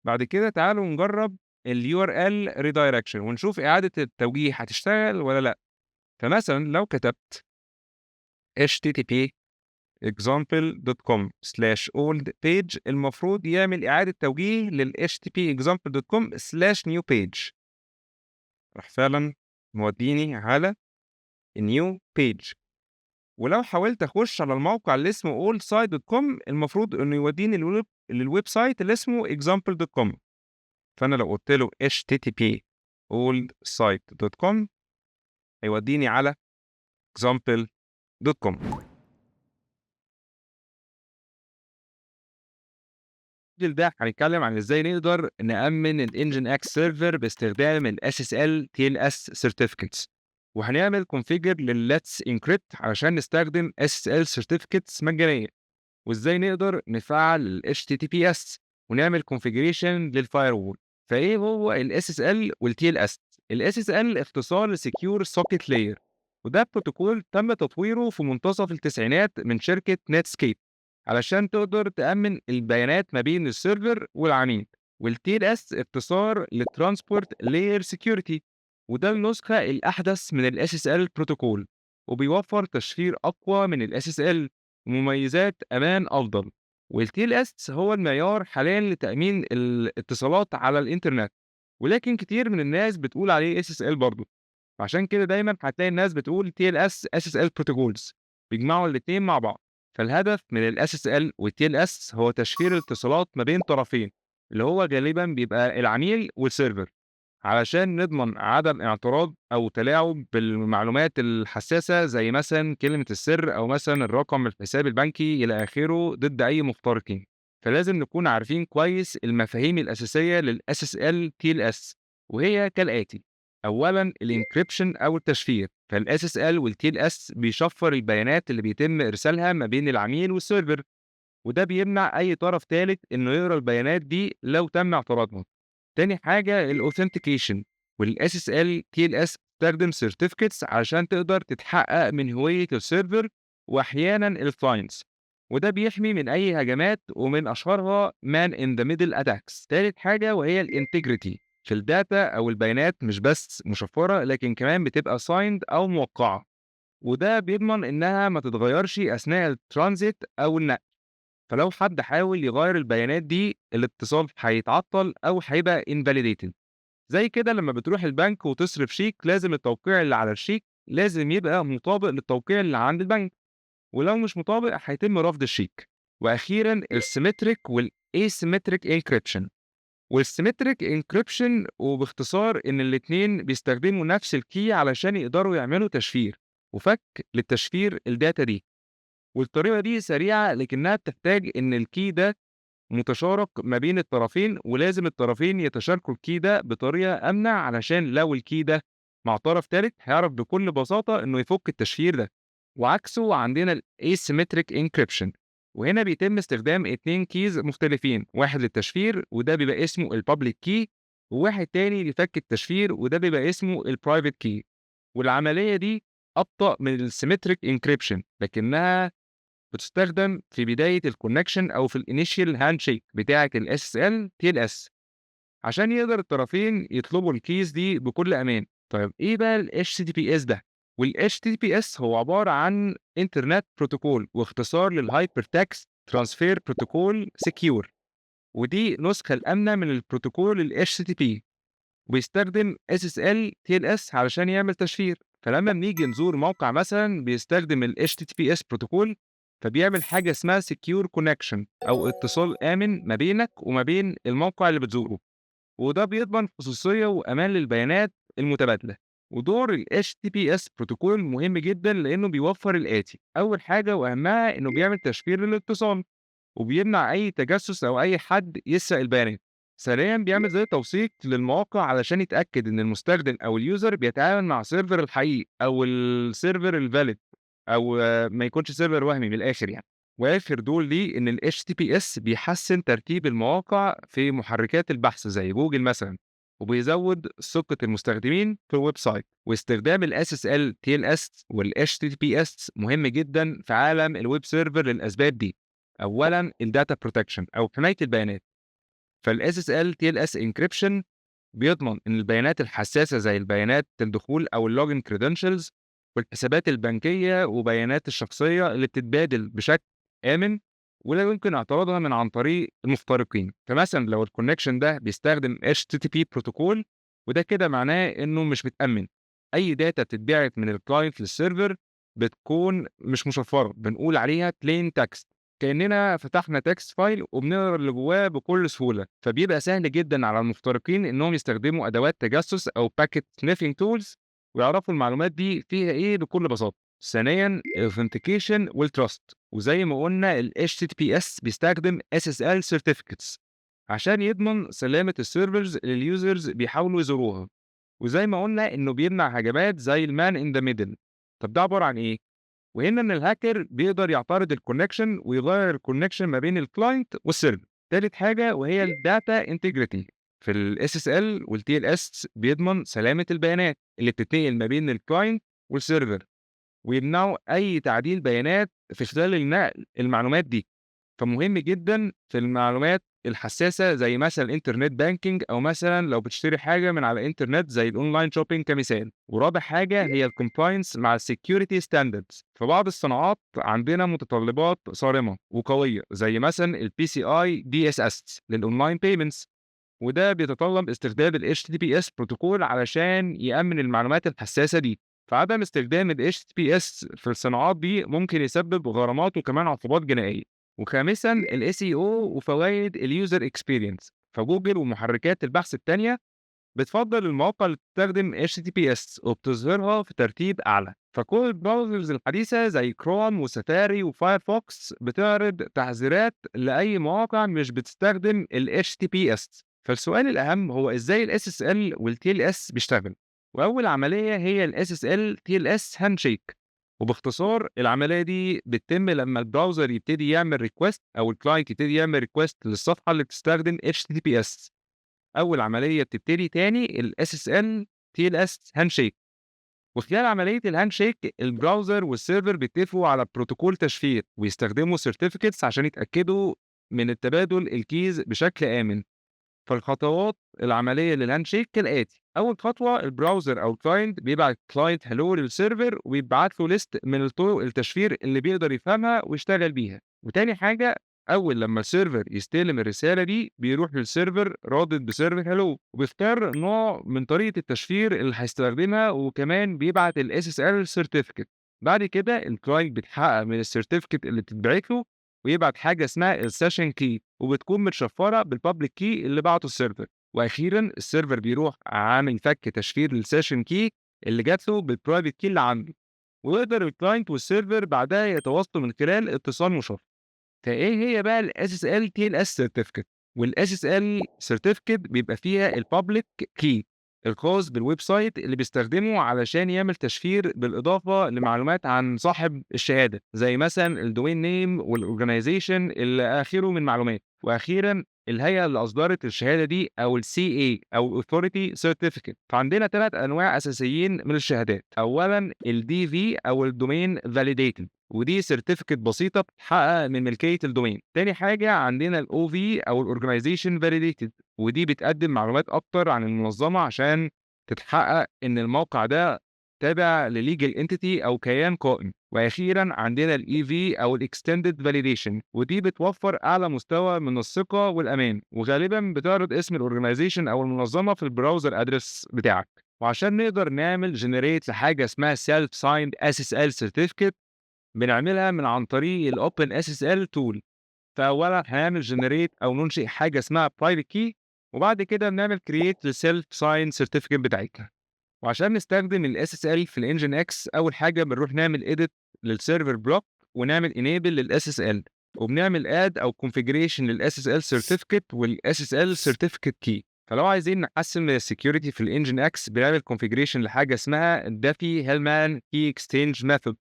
بعد كده تعالوا نجرب الURL redirection ونشوف إعادة التوجيه هتشتغل والّا لأ. فمثلًا لو كتبت http example.com/old page المفروض يعمل إعادة توجيه لل http example.com/new page راح فعلًا موديني على الnew page ولو حاولت أخش على الموقع اللي اسمه allsite.com المفروض إنه يوديني للويب سايت اللي اسمه example.com. فأنا لو قُلت له http allsite.com هيوديني على example.com. الفيديو ده هنتكلم عن إزاي نقدر نأمن الNGINX Server باستخدام الSSL TLS Certificates، وهنعمل configure للLet's Encrypt علشان نستخدم SSL Certificates مجانية، وإزاي نقدر نفعل الHTTPS ونعمل configuration للfirewall. فإيه هو الSSL والTLS؟ الSSL اختصار لSecure Socket Layer، وده بروتوكول تم تطويره في منتصف التسعينات من شركة نتسكيب علشان تقدر تأمن البيانات ما بين السيرفر والعميل. والTLS اختصار لترانسبورت لاير سكيورتي، وده النسخة الأحدث من ال SSL بروتوكول، وبيوفر تشفير أقوى من ال SSL ومميزات أمان أفضل. والTLS هو المعيار حاليا لتأمين الاتصالات على الإنترنت، ولكن كتير من الناس بتقول عليه SSL برضه. عشان كده دايمًا هتلاقي الناس بتقول TLS SSL protocols بيجمعوا الاتنين مع بعض. فالهدف من الSSL والTLS هو تشفير الاتصالات ما بين طرفين، اللي هو غالبًا بيبقى العميل والسيرفر، علشان نضمن عدم اعتراض أو تلاعب بالمعلومات الحساسة زي مثلًا كلمة السر أو مثلًا الرقم الحساب البنكي إلى آخره ضد أي مخترقين. فلازم نكون عارفين كويس المفاهيم الأساسية للSSL TLS، وهي كالآتي: أولًا الencryption أو التشفير، فالSSL والTLS بيشفر البيانات اللي بيتم إرسالها ما بين العميل والسيرفر، وده بيمنع أي طرف تالت إنه يقرا البيانات دي لو تم اعتراضهم. تاني حاجة الauthentication، والSSL TLS بتستخدم certificates علشان تقدر تتحقق من هوية السيرفر وأحيانًا الclients، وده بيحمي من أي هجمات ومن أشهرها man in the middle attacks. تالت حاجة وهي الintegrity، في الداتا أو البيانات مش بس مشفرة لكن كمان بتبقى signed أو موقعة، وده بيضمن إنها ما تتغيرش أثناء الترانزيت أو النقل. فلو حد حاول يغير البيانات دي الاتصال هيتعطل أو هيبقى invalidated. زي كده لما بتروح البنك وتصرف شيك لازم التوقيع اللي على الشيك لازم يبقى مطابق للتوقيع اللي عند البنك، ولو مش مطابق هيتم رفض الشيك. وأخيرا السيمتريك والاسيمتريك انكريبشن. والسيمتريك انكريبشن وباختصار إن الاتنين بيستخدموا نفس الكي علشان يقدروا يعملوا تشفير وفك للتشفير الداتا دي، والطريقة دي سريعة لكنها بتحتاج إن الكي ده متشارك ما بين الطرفين، ولازم الطرفين يتشاركوا الكي ده بطريقة آمنة علشان لو الكي ده مع طرف تالت هيعرف بكل بساطة إنه يفك التشفير ده. وعكسه عندنا ال asymmetric encryption، وهنا بيتم استخدام اتنين كيز مختلفين، واحد للتشفير وده بيبقى اسمه ال public key، وواحد تاني لفك التشفير وده بيبقى اسمه ال private key. والعملية دي أبطأ من ال symmetric encryption لكنها بتستخدم في بداية الكونكشن أو في الinitial handshake بتاعة ال SSL TLS عشان يقدر الطرفين يطلبوا الكيز دي بكل أمان. طيب إيه بقى ال HTTPS ده؟ وال HTTPS هو عبارة عن إنترنت بروتوكول واختصار لل Hypertext Transfer Protocol Secure، ودي نسخة الآمنة من البروتوكول ال HTTP، وبيستخدم SSL TLS علشان يعمل تشفير. فلما بنيجي نزور موقع مثلا بيستخدم ال HTTPS بروتوكول فبيعمل حاجة اسمها Secure Connection أو اتصال آمن ما بينك وما بين الموقع اللي بتزوره، وده بيضمن خصوصية وأمان للبيانات المتبادلة. ودور ال HTTPS بروتوكول مهم جدا لأنه بيوفر الآتي: أول حاجة وأهمها إنه بيعمل تشفير للاتصال وبيمنع أي تجسس أو أي حد يسرق البيانات. ثانيًا بيعمل زي توثيق للمواقع علشان يتأكد إن المستخدم أو اليوزر بيتعامل مع سيرفر الحقيقي أو السيرفر الvalid، أو ما يكونش سيرفر وهمي من الآخر يعني. وآخر دور ليه إن ال HTTPS بيحسن ترتيب المواقع في محركات البحث زي جوجل مثلًا، وبيزود ثقة المستخدمين في الويب سايت. واستخدام ال SSL TLS وال HTTPS مهم جدًا في عالم الويب سيرفر للأسباب دي. أولًا الdata protection أو حماية البيانات، فالSSL TLS encryption بيضمن إن البيانات الحساسة زي البيانات الدخول أو الlogin credentials والحسابات البنكية وبيانات الشخصية اللي بتتبادل بشكل آمن ولا يمكن اعتراضها من عن طريق المخترقين. فمثلًا لو الconnection ده بيستخدم HTTP protocol وده كده معناه إنه مش متأمن. أي data بتتبعت من الclient للسيرفر بتكون مش مشفرة، بنقول عليها plain text، كأننا فتحنا text file وبنقرا اللي جواه بكل سهولة، فبيبقى سهل جدًا على المخترقين إنهم يستخدموا أدوات تجسس أو packet sniffing tools ويعرفوا المعلومات دي فيها إيه بكل بساطة. ثانيًا الauthentication والtrust، وزي ما قلنا الHTTPS بيستخدم SSL certificates عشان يضمن سلامة السيرفرز اللي الusers بيحاولوا يزوروها، وزي ما قلنا إنه بيمنع هجمات زي الman in the middle. طب ده عبارة عن إيه؟ وهنا إن الهاكر بيقدر يعترض الكونكشن ويغير الكونكشن ما بين الكلاينت والسيرفر. تالت حاجة وهي الداتا انتجريتي، في ال SSL وال TLS بيضمن سلامة البيانات اللي بتتنقل ما بين الكلاينت والسيرفر، ويمنعوا أي تعديل بيانات في خلال النقل المعلومات دي. فمهم جدًا في المعلومات الحساسة زي مثلًا الإنترنت بانكينج، أو مثلًا لو بتشتري حاجة من على الإنترنت زي الأونلاين شوبينج كمثال. ورابع حاجة هي الcompliance مع الsecurity standards. في بعض الصناعات عندنا متطلبات صارمة وقوية زي مثلًا الPCI DSS للأونلاين payments، وده بيتطلب استخدام الHTTPS بروتوكول علشان يأمن المعلومات الحساسة دي. فعدم استخدام الHTTPS في الصناعات دي ممكن يسبب غرامات وكمان عقوبات جنائية. وخامسا ال SEO وفوائد اليوزر اكسبيرينس، فجوجل ومحركات البحث التانية بتفضل المواقع اللي بتستخدم HTTPS وبتظهرها في ترتيب أعلى. فكل البراوزرز الحديثة زي كروم وسفاري وفايرفوكس بتعرض تحذيرات لأي مواقع مش بتستخدم ال HTTPS. فالسؤال الأهم هو إزاي ال SSL وال TLS بيشتغل. وأول عملية هي ال SSL TLS handshake، وباختصار العملية دي بتتم لما البراوزر يبتدي يعمل ريكوست أو الكلاينت يبتدي يعمل ريكوست للصفحة اللي بتستخدم HTTPS. أول عملية بتبتدي تاني ال SSL TLS handshake، وخلال عملية الhandshake البراوزر والسيرفر بيتفقوا على بروتوكول تشفير ويستخدموا certificates عشان يتأكدوا من التبادل الكيز بشكل آمن. فالخطوات العملية للهاندشيك كالآتي: أول خطوة البراوزر أو الكلاينت بيبعت كلاينت هلو للسيرفر ويبعت له ليست من الطرق التشفير اللي بيقدر يفهمها ويشتغل بيها. وتاني حاجة، أول لما السيرفر يستلم الرسالة دي بيروح للسيرفر رادد بسيرفر هلو وبيختار نوع من طريقة التشفير اللي هيستخدمها، وكمان بيبعت ال SSL certificate. بعد كده الكلاينت بيتحقق من السيرتيفيكت اللي بتتبعت له ويبعت حاجة اسمها السيشن كي، وبتكون متشفرة بالبابليك كي اللي بعته السيرفر. واخيرا السيرفر بيروح عامل فك تشفير للسيشن كي اللي جات له بالبرايفت كي اللي عنده، ويقدر الكلاينت والسيرفر بعدها يتواصلوا من خلال اتصال مشفر. فإيه هي بقى الSSL TLS certificate؟ والSSL certificate بيبقى فيها الpublic key الخاص بالويب سايت اللي بيستخدمه علشان يعمل تشفير بالإضافة لمعلومات عن صاحب الشهادة زي مثلا الدومين نيم والأورجنايزيشن اللي آخره من معلومات. وأخيرا الهيئة اللي أصدرت الشهادة دي أو ال CA أو Authority Certificate. فعندنا 3 أنواع أساسيين من الشهادات. أولا ال DV أو الدومين Validated، ودي سيرتيفيكت بسيطة بتتحقق من ملكية الدومين. تاني حاجة عندنا ال OV أو ال Organization Validated، ودي بتقدم معلومات أكتر عن المنظمة عشان تتحقق إن الموقع ده تابع لليجل انتيتي أو كيان قائم. وأخيرا عندنا ال EV أو ال Extended Validation، ودي بتوفر أعلى مستوى من الثقة والأمان، وغالبا بتعرض اسم الأورجنايزيشن أو المنظمة في البراوزر أدرس بتاعك. وعشان نقدر نعمل جنريت لحاجة اسمها Self Signed SSL Certificate بنعملها من عن طريق الOpen SSL tool. فأولًا هنعمل generate أو ننشئ حاجة اسمها private key، وبعد كده بنعمل create للself sign certificate بتاعتنا. وعشان نستخدم الSSL في الNGINX أول حاجة بنروح نعمل edit للserver block ونعمل enable للSSL، وبنعمل add أو configuration للSSL certificate والSSL certificate key. فلو عايزين نحسن من الsecurity في الNGINX بنعمل configuration لحاجة اسمها Diffie-Hellman key exchange method،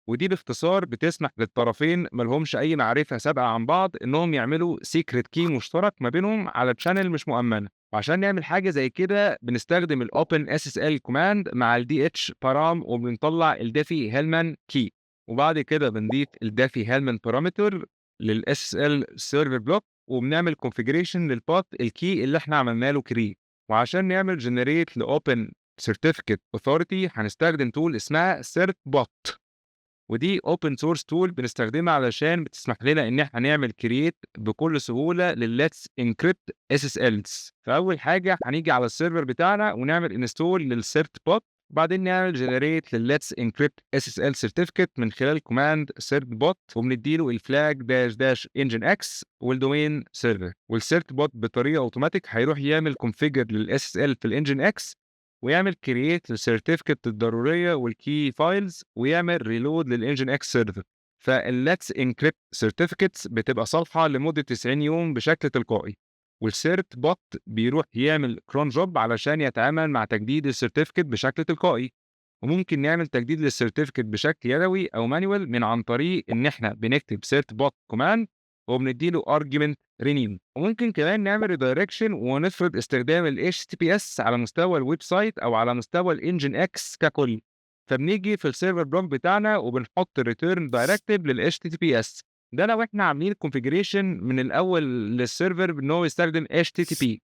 ودي باختصار بتسمح للطرفين ما لهمش أي معرفة سابقة عن بعض إنهم يعملوا secret key مشترك ما بينهم على channel مش مؤمنة. وعشان نعمل حاجة زي كده بنستخدم ال OpenSSL command مع ال DH param وبنطلع ال Diffie-Hellman key، وبعد كده بنضيف ال Diffie-Hellman parameter لل SSL server block وبنعمل configuration للpath الكي اللي احنا عملنا له create. وعشان نعمل generate ل Open Certificate Authority هنستخدم tool اسمها certbot، ودي open source tool بنستخدمها علشان بتسمح لنا إن إحنا نعمل create بكل سهولة لل Let's Encrypt SSLs. فأول حاجة هنيجي على السيرفر بتاعنا ونعمل install للCertbot وبعدين نعمل generate للlet's encrypt SSL certificate من خلال command cert bot، وبندي له الفلاج داش داش nginx والdomain server، والcert bot بطريقه اوتوماتيك هيروح يعمل configure للSSL في الnginx، ويعمل create للcertificate الضروريه والkey files، ويعمل reload للnginx server. فالlet's encrypt certificates بتبقى صالحه لمده 90 يوم بشكل تلقائي، والسيرت بوت بيروح يعمل كرون جوب علشان يتعامل مع تجديد السيرتيفيكت بشكل تلقائي. وممكن نعمل تجديد للسيرتيفيكت بشكل يدوي او مانوال من عن طريق ان احنا بنكتب سيرت بوت كوماند وبندي له ارجيومنت رينيم. وممكن كمان نعمل ريدايركشن ونفرض استخدام ال HTTPS على مستوى الويب سايت او على مستوى الانجن اكس ككل. فبنيجي في السيرفر بلوك بتاعنا وبنحط ريتيرن دايركتيف لل HTTPS. ده لو إحنا عاملين configuration من الأول للسيرفر إن هو يستخدم HTTP.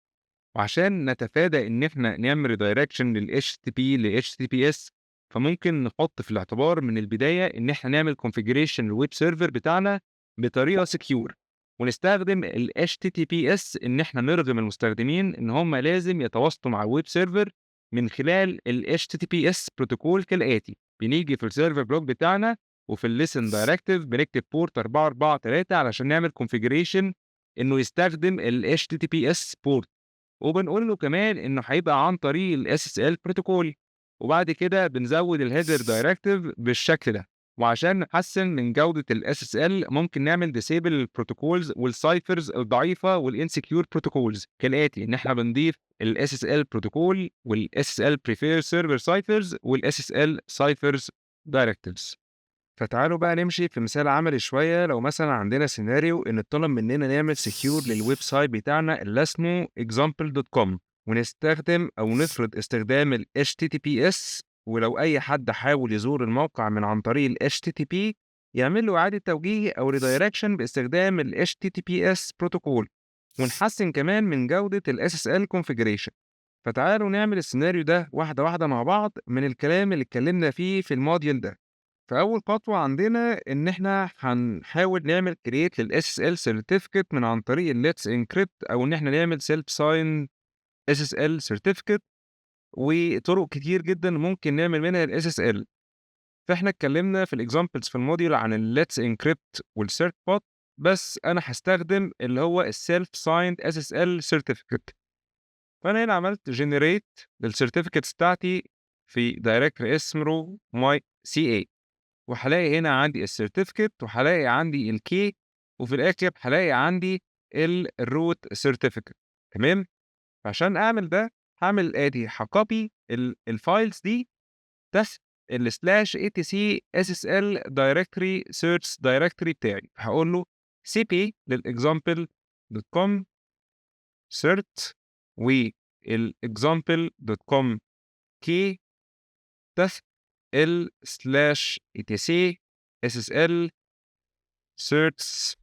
وعشان نتفادى إن إحنا نعمل redirection لل HTTP ل HTTPS، فممكن نحط في الاعتبار من البداية إن إحنا نعمل configuration للويب سيرفر بتاعنا بطريقة secure، ونستخدم ال HTTPS إن إحنا نرغم المستخدمين إن هم لازم يتواصلوا مع الويب سيرفر من خلال ال HTTPS بروتوكول كالآتي. بنيجي في السيرفر بلوك بتاعنا وفي الليسن دايركتيف بنكتب بورت 443 علشان نعمل configuration إنه يستخدم ال HTTPS بورت، وبنقول له كمان إنه هيبقى عن طريق ال SSL بروتوكول، وبعد كده بنزود الheader directive بالشكل ده. وعشان نحسن من جودة ال SSL ممكن نعمل disable البروتوكولز والciphers الضعيفة والinsecure protocols كالآتي: إن إحنا بنضيف ال SSL بروتوكول وال SSL prefer server ciphers وال SSL ciphers directives. فتعالوا بقى نمشي في مثال عملي شوية. لو مثلا عندنا سيناريو إن اتطلب مننا نعمل سكيور للويب سايت بتاعنا اللي اسمه example.com، ونستخدم أو نفرض استخدام ال HTTPS، ولو أي حد حاول يزور الموقع من عن طريق ال HTTP يعمل له إعادة توجيه أو redirection باستخدام ال HTTPS بروتوكول، ونحسن كمان من جودة ال SSL configuration. فتعالوا نعمل السيناريو ده واحدة واحدة مع بعض من الكلام اللي اتكلمنا فيه في الموديل ده. فأول خطوة عندنا إن إحنا هنحاول نعمل create لل SSL certificate من عن طريق ال Let's Encrypt، أو إن إحنا نعمل self sign SSL certificate، وطرق كتير جدًا ممكن نعمل منها ال SSL. فإحنا اتكلمنا في الexamples في الموديول عن ال Let's Encrypt وال certbot، بس أنا هاستخدم اللي هو ال self signed SSL certificate. فأنا هنا عملت generate للcertificates بتاعتي في directory اسمه myCA، وهالاقي هنا عندي الcertificate وهالاقي عندي الkey، وفي الآخر هالاقي عندي الroot certificate. تمام؟ فعشان أعمل ده هاعمل الآتي: هاكوبي الfiles دي تحت ال/etc ssl directory search directory بتاعي. هاقول له cp للexample.com cert والexample.com key تحت ال/etc ssl search.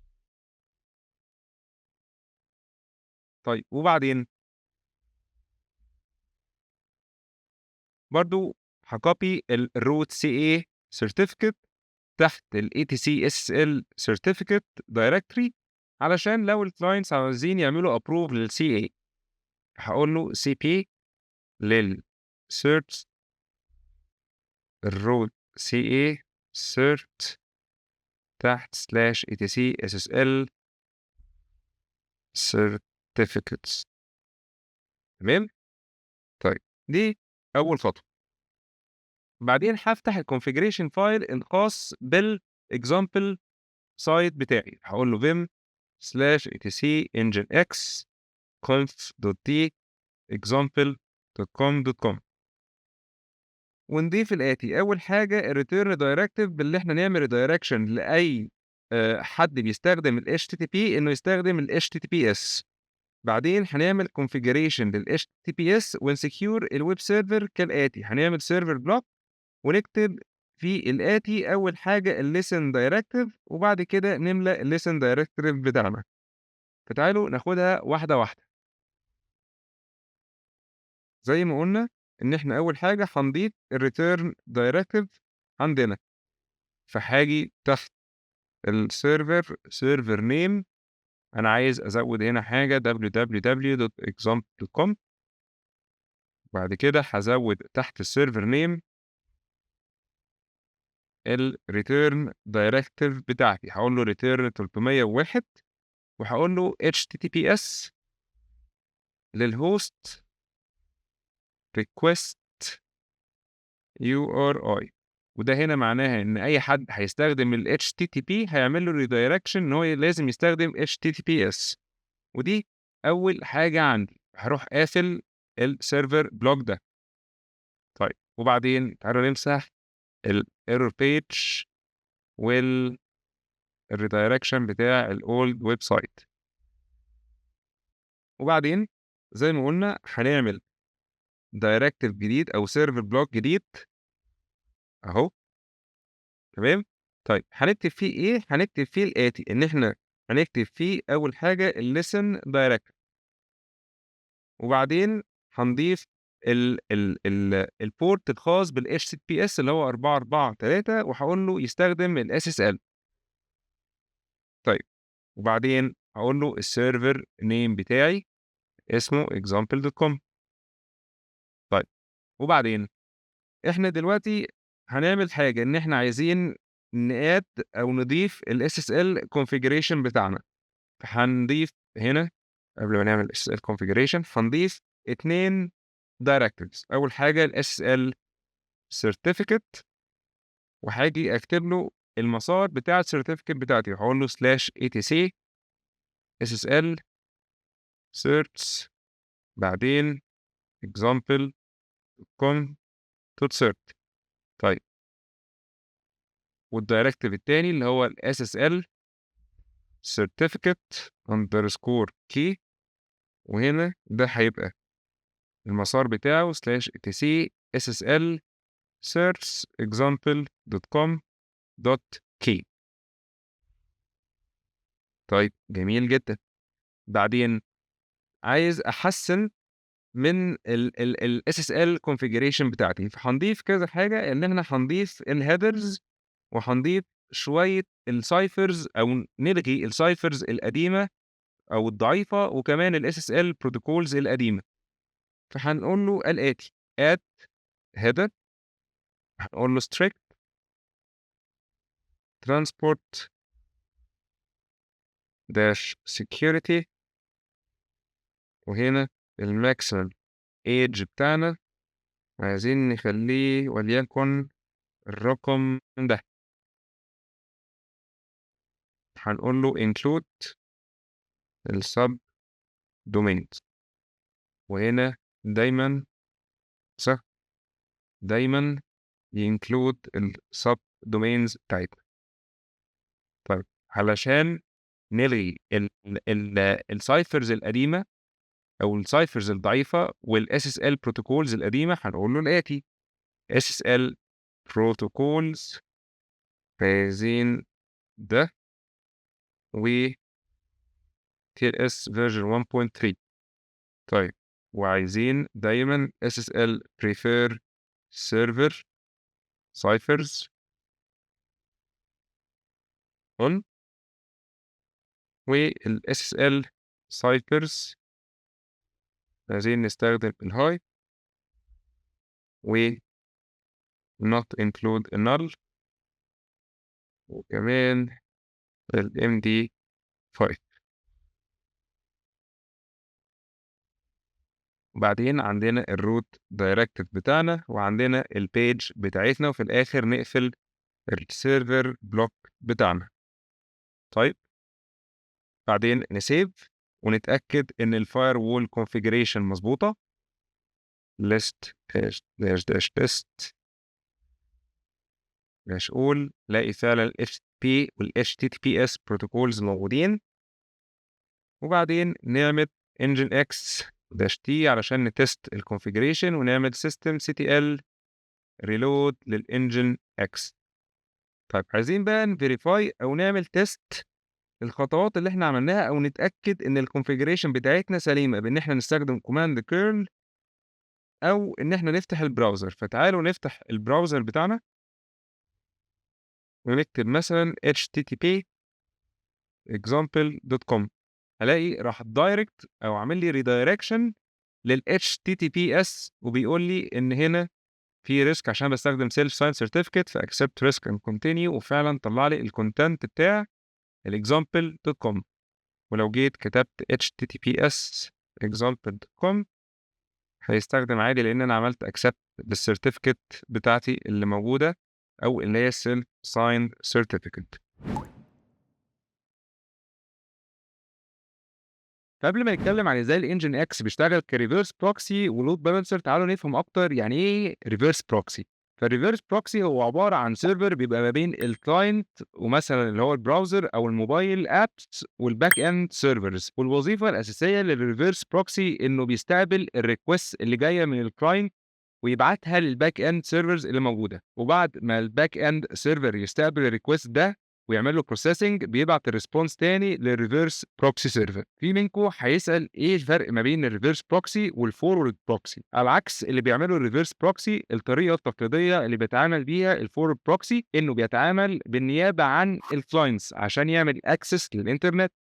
طيب وبعدين برضه هاكوبي الroot CA certificate تحت الATC SSL certificate directory علشان لو الclients عاوزين يعملوا approve للCA. هاقول له cp للsearch الroot CA cert تحت /etc SSL certificates. تمام؟ طيب دي أول خطوة. بعدين هافتح الconfiguration file الخاص بالexample site بتاعي. هاقول له vim /etc nginx conf.d example.com. ونضيف الآتي: أول حاجة الreturn directive باللي إحنا نعمل redirection لأي حد بيستخدم ال HTTP إنه يستخدم ال HTTPS. بعدين هنعمل configuration لل HTTPS ونsecure الويب سيرفر كالآتي: هنعمل server block ونكتب في الآتي: أول حاجة الlisten directive، وبعد كده نملى الlisten directive بتاعنا. فتعالوا ناخدها واحدة واحدة. زي ما قلنا إن إحنا أول حاجة هنضيف الreturn directive عندنا، فهاجي تحت السيرفر server name أنا عايز أزود هنا حاجة www.example.com وبعد كده هازوّد تحت السيرفر name الreturn directive بتاعتي، هاقول له return 301 وهاقول له HTTPS للhost request URI، وده هنا معناها إن أي حد هيستخدم الHTTP هيعمل له redirection إن هو لازم يستخدم HTTPS، ودي أول حاجة عندي، هاروح قافل الserver block ده. طيب وبعدين تعالوا نمسح الerror page الredirection بتاع الold website، وبعدين زي ما قُلنا هنعمل directive جديد أو server block جديد أهو، تمام؟ طيب هنكتب فيه إيه؟ هنكتب فيه الآتي، إن إحنا هنكتب فيه أول حاجة الlisten directive، وبعدين هنضيف الport الخاص بالHTTPS اللي هو 443 وهاقول له يستخدم الSSL. طيب وبعدين هاقول له الserver name بتاعي اسمه example.com. طيب وبعدين إحنا دلوقتي هنعمل حاجة، إن إحنا عايزين نadd أو نضيف الSSL configuration بتاعنا، فهنضيف هنا قبل ما نعمل SSL configuration هنضيف 2 directives، أول حاجة الSSL certificate وهاجي أكتب له المسار بتاع الcertificate بتاعتي، هاقول له /etc SSL certs بعدين example.com.cert. طيب والdirective التاني اللي هو الSSL certificate_key وهنا ده هيبقى المسار بتاعه /etc SSL certs example.com.key. طيب جميل جدًا. بعدين عايز أحسّن من الSSL configuration بتاعتي، فهنضيف كذا حاجة، إن إحنا هنضيف الheaders وهنضيف شوية الciphers أو نلغي الciphers القديمة أو الضعيفة وكمان الSSL protocols القديمة. فهنقول له الآتي add header هنقول له strict transport -security وهنا الmaximum age بتاعنا عايزين نخلّيه وليكن الرقم ده. هنقول له include الsub domains وهنا دايمًا دايمًا يinclude الsub domains بتاعتنا. طيب علشان نلغي الciphers القديمة أو الciphers الضعيفة والSSL protocols القديمة هنقول له الآتي SSL protocols عايزين ده و TLS version 1.3. طيب وعايزين دايمًا SSL prefer server ciphers on والSSL ciphers عايزين نستخدم الhigh و not include الnull وكمان الMD5. وبعدين عندنا الroot directive بتاعنا وعندنا الpage بتاعتنا وفي الآخر نقفل الserver block بتاعنا. طيب بعدين نsave ونتأكد إن الfirewall configuration مضبوطة list -test -all نلاقي فعلًا الFTP والHTTPS protocols موجودين، وبعدين نعمل nginx-t علشان نtest الconfiguration ونعمل systemctl reload للnginx. طيب عايزين بقى نverify أو نعمل test الخطوات اللي إحنا عملناها أو نتأكد إن الconfiguration بتاعتنا سليمة بإن إحنا نستخدم command curl أو إن إحنا نفتح البراوزر، فتعالوا نفتح البراوزر بتاعنا ونكتب مثلًا http example.com هالاقي راح direct أو عامل لي redirection لل-HTTPS وبيقول لي إن هنا في risk عشان باستخدم self signed certificate فaccept risk and continue وفعلًا طلّع لي الcontent بتاع الexample.com ولو جيت كتبت HTTPS example.com هيستخدم عادي لإن أنا عملت accept بالcertificate بتاعتي اللي موجودة أو اللي هي self signed certificate. فقبل ما نتكلم عن إزاي الEngine X بيشتغل كreverse proxy وload balancer تعالوا نفهم أكتر يعني إيه reverse proxy. فالreverse proxy هو عبارة عن سيرفر بيبقى ما بين الكلاينت ومثلًا اللي هو البراوزر أو الموبايل apps والback end servers والوظيفة الأساسية للreverse proxy إنه بيستقبل الrequest اللي جاية من الكلاينت ويبعتها للback end servers اللي موجودة، وبعد ما الback end server يستقبل الrequest ده ويعمل له processing بيبعت الresponse تاني للreverse proxy server. في منكم هيسأل إيه الفرق ما بين الreverse proxy والforward proxy؟ على عكس اللي بيعمله الreverse proxy الطريقة التقليدية اللي بيتعامل بيها الforward proxy إنه بيتعامل بالنيابة عن الclients عشان يعمل access للإنترنت.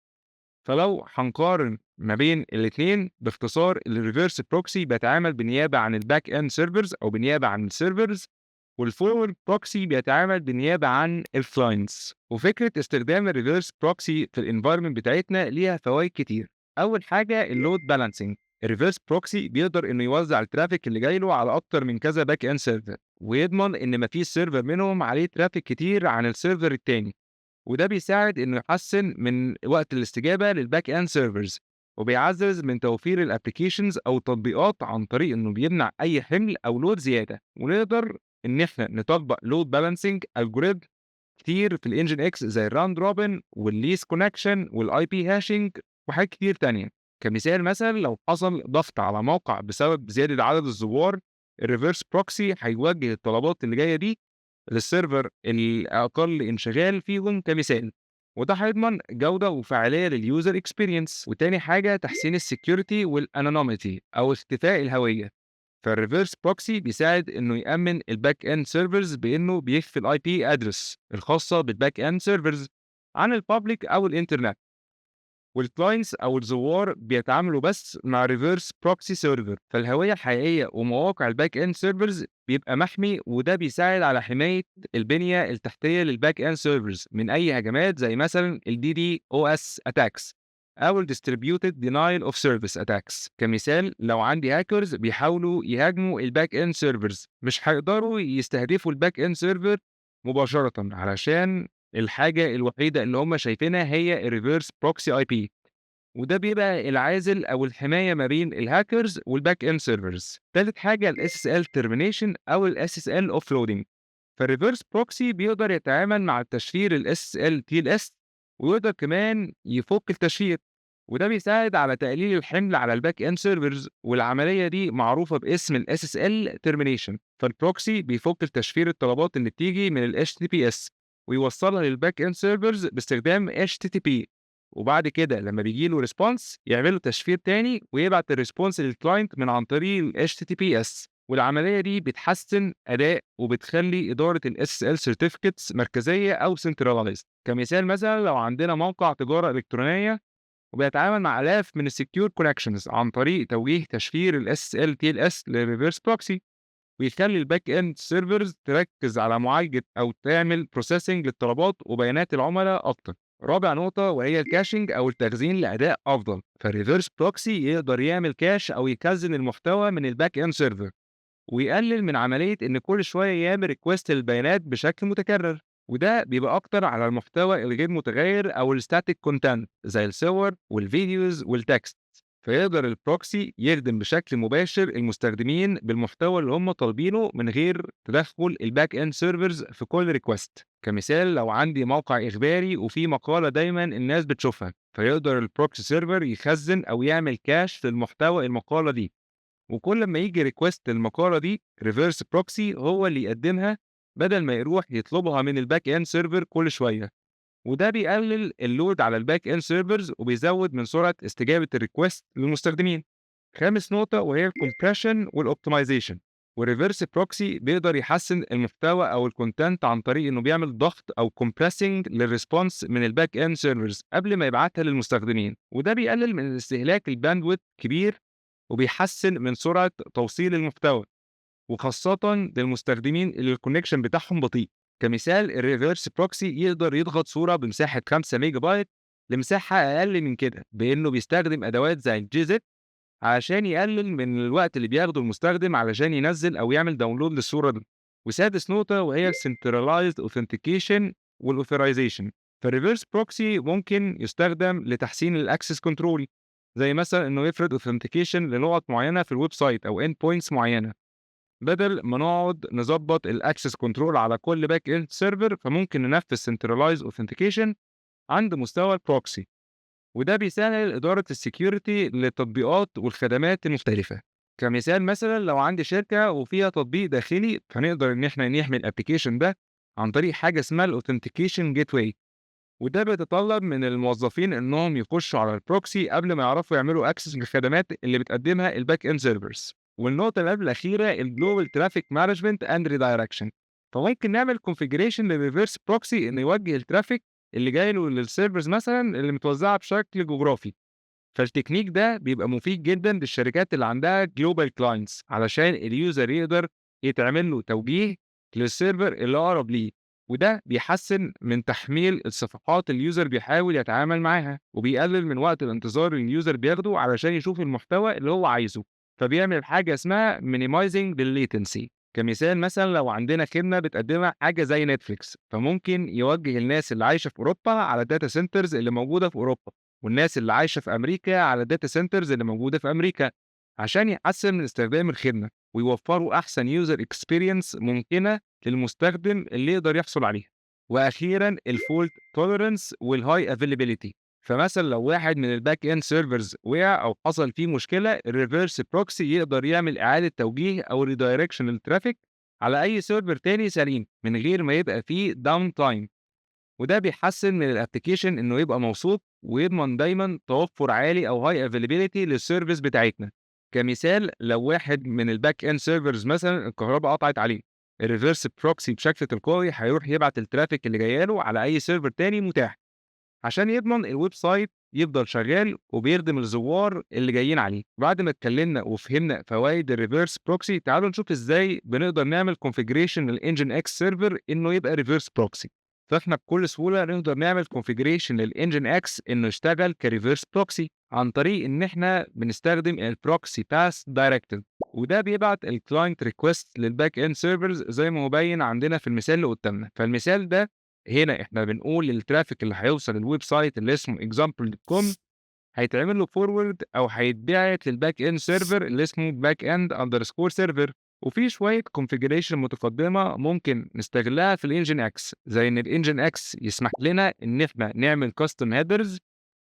فلو هنقارن ما بين الاتنين باختصار الreverse proxy بيتعامل بالنيابة عن الback end servers أو بالنيابة عن الservers والforward proxy بيتعامل بالنيابة عن الclients. وفكرة استخدام الreverse proxy في الenvironment بتاعتنا ليها فوايد كتير. أول حاجة الload balancing. الreverse proxy بيقدر إنه يوزع الترافيك اللي جاي له على أكتر من كذا back end server ويضمن إن مفيش سيرفر منهم عليه ترافيك كتير عن السيرفر التاني. وده بيساعد إنه يحسّن من وقت الاستجابة للback end servers وبيعزّز من توفير الapplications أو التطبيقات عن طريق إنه بيمنع أي حمل أو load زيادة، ونقدر إن إحنا نطبّق load balancing algorithm كتير في الEngine X زي الround robin والleast connection والIP hashing وحاجات كتير تانية. كمثال مثلًا لو حصل ضغط على موقع بسبب زيادة عدد الزوار الreverse proxy هيوجّه الطلبات اللي جاية دي للسيرفر الأقل انشغال فيهم كمثال، وده هيضمن جودة وفاعلية للuser experience. وتاني حاجة تحسين الsecurity والanonymity أو اختفاء الهوية. فالreverse proxy بيساعد إنه يأمن الback end servers بإنه بيخفي الIP address الخاصة بالback end servers عن الpublic أو الإنترنت. والكلاينتس أو الزوار بيتعاملوا بس مع reverse proxy server فالهوية الحقيقية ومواقع الباك اند سيرفرز بيبقى محمي وده بيساعد على حماية البنية التحتية للباك اند سيرفرز من أي هجمات زي مثلا ال DDoS attacks أو ال Distributed Denial of Service attacks. كمثال لو عندي هاكرز بيحاولوا يهاجموا الباك اند سيرفرز مش هيقدروا يستهدفوا الباك اند سيرفر مباشرة علشان الحاجة الوحيدة اللي هم شايفينها هي الreverse proxy IP وده بيبقى العازل أو الحماية ما بين الهاكرز والback end servers. تالت حاجة ال SSL termination أو ال SSL offloading. فالreverse proxy بيقدر يتعامل مع التشفير ال SSL TLS ويقدر كمان يفك التشفير وده بيساعد على تقليل الحمل على الباك اند سيرفرز والعملية دي معروفة باسم ال SSL termination. فالبروكسي بيفك التشفير الطلبات اللي بتيجي من ال HTTPS ويوصلها للباك اند سيرفرز باستخدام HTTP وبعد كده لما بيجي له ريسبونس يعمل له تشفير تاني ويبعت الريسبونس للكلاينت من عن طريق ال HTTPS. والعملية دي بتحسن أداء وبتخلي إدارة ال SSL certificates مركزية أو centralized. كمثال مثلا لو عندنا موقع تجارة إلكترونية وبيتعامل مع آلاف من الsecure connections عن طريق توجيه تشفير ال SSL TLS للreverse proxy ويخلي الback end servers تركز على معالجة أو تعمل processing للطلبات وبيانات العملاء أكتر. رابع نقطة وهي الكاشنج أو التخزين لأداء أفضل. فالريفرس بروكسي يقدر يعمل كاش أو يخزن المحتوى من الباك إند سيرفر ويقلل من عملية إن كل شوية يعمل ريكوست للبيانات بشكل متكرر وده بيبقى أكتر على المحتوى الغير متغير أو الستاتيك كونتنت زي الصور والفيديوز والتكست. فيقدر البروكسي يخدم بشكل مباشر المستخدمين بالمحتوى اللي هم طالبينه من غير تدخل الباك اند سيرفرز في كل ريكوست. كمثال لو عندي موقع إخباري وفي مقالة دايما الناس بتشوفها فيقدر البروكسي سيرفر يخزن أو يعمل كاش للمحتوى المقالة دي وكل ما يجي ريكوست للمقالة دي ريفرس بروكسي هو اللي يقدمها بدل ما يروح يطلبها من الباك اند سيرفر كل شوية وده بيقلل اللود على الباك اند سيرفرز وبيزود من سرعة استجابة الريكوست للمستخدمين. خامس نقطة وهي الكومبريشن والاوبتمايزيشن. والريفرس بروكسي بيقدر يحسن المحتوى او الكونتنت عن طريق انه بيعمل ضغط او كومبريسنج للريسبونس من الباك اند سيرفرز قبل ما يبعتها للمستخدمين وده بيقلل من استهلاك الباندويث كبير وبيحسّن من سرعة توصيل المحتوى، وخاصةً للمستخدمين اللي الconnection بتاعهم بطيء. كمثال الreverse proxy يقدر يضغط صورة بمساحة 5 ميجا بايت لمساحة أقل من كده، بإنه بيستخدم أدوات زي الGZIP عشان يقلل من الوقت اللي بياخده المستخدم علشان ينزّل أو يعمل download للصورة دي. وسادس نقطة وهي الcentralized authentication والauthorization. فالreverse proxy ممكن يستخدم لتحسين الaccess control، زي مثلًا إنه يفرض authentication لنقط معينة في الويب سايت أو endpoints معينة، بدل ما نقعد نضبط الaccess control على كل back end server. فممكن ننفذ centralized authentication عند مستوى الproxy، وده بيسهل إدارة السكيورتي للتطبيقات والخدمات المختلفة. كمثال مثلا لو عندي شركة وفيها تطبيق داخلي، فنقدر إن إحنا نحمي الابلكيشن ده عن طريق حاجة اسمها الأوثنتيكيشن جيت واي، وده بيتطلب من الموظفين إنهم يخشوا على البروكسي قبل ما يعرفوا يعملوا أكسس للخدمات اللي بتقدمها الباك إند سيرفرز. والنقطة اللي قبل الأخيرة الجلوبال ترافيك مانجمنت أند ريدايركشن. فممكن نعمل كونفيجريشن للريفرس بروكسي إنه يوجه الترافيك اللي جاي له للسيرفرز مثلا اللي متوزعة بشكل جغرافي. فالتكنيك ده بيبقى مفيد جدًا للشركات اللي عندها global clients علشان اليوزر يقدر يتعمل له توجيه للسيرفر اللي أقرب ليه، وده بيحسّن من تحميل الصفحات اللي اليوزر بيحاول يتعامل معاها، وبيقلل من وقت الانتظار اللي اليوزر بياخده علشان يشوف المحتوى اللي هو عايزه. فبيعمل حاجة اسمها minimizing للlatency. كمثال مثلًا لو عندنا خدمة بتقدمها حاجة زي نتفليكس، فممكن يوجه الناس اللي عايشة في أوروبا على الdata centers اللي موجودة في أوروبا، والناس اللي عايشة في أمريكا على الdata centers اللي موجودة في أمريكا، عشان يحسّن من استخدام الخدمة، ويوفّروا أحسن user experience ممكنة للمستخدم اللي يقدر يحصل عليها. وأخيرًا الfault tolerance والhigh availability. فمثلًا لو واحد من الback end servers وقع أو حصل فيه مشكلة، الreverse proxy يقدر يعمل إعادة توجيه أو redirection للtraffic على أي server تاني سليم من غير ما يبقى فيه downtime. وده بيحسّن من الapplication إنه يبقى موثوق ويضمن دايمًا توفُّر عالي أو high availability للservice بتاعتنا. كمثال لو واحد من الback end servers مثلًا الكهربا قطعت عليه، الreverse proxy بشكل تلقائي هيروح يبعت الtraffic اللي جاية له على أي server تاني متاح، عشان يضمن الويب سايت يفضل شغال وبيخدم الزوّار اللي جايين عليه. بعد ما اتكلّمنا وفهمنا فوايد الreverse proxy، تعالوا نشوف إزاي بنقدر نعمل configuration للNGINX server إنه يبقى reverse proxy. فإحنا بكل سهولة نقدر نعمل configuration للNGINX إنه يشتغل كreverse proxy عن طريق إن إحنا بنستخدم الproxy path directive، وده بيبعت الclient request للback end servers زي ما مبين عندنا في المثال اللي قدامنا. فالمثال ده هنا إحنا بنقول للترافيك اللي هيوصل الويب سايت اللي اسمه example.com هيتعمل له forward أو هيتبعت للback end server اللي اسمه backend_server. وفي شوية configuration متقدمة ممكن نستغلها في الNGINX، زي إن الNGINX يسمح لنا إن إحنا نعمل custom headers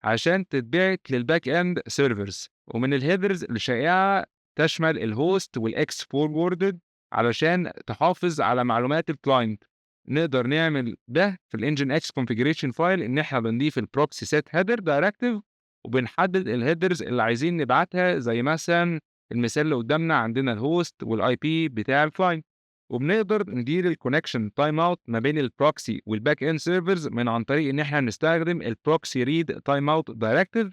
عشان تتبعت للback end servers، ومن الheaders الشائعة تشمل الhost والX forwarded علشان تحافظ على معلومات الclient. نقدر نعمل ده في الNGINX configuration file إن إحنا بنضيف الproxy set header directive، وبنحدد الheaders اللي عايزين نبعتها، زي مثلًا المثال اللي قدامنا عندنا الhost والIP بتاع الclient. وبنقدر ندير الconnection timeout ما بين الproxy والback end servers عن طريق إن إحنا نستخدم الproxy read timeout directive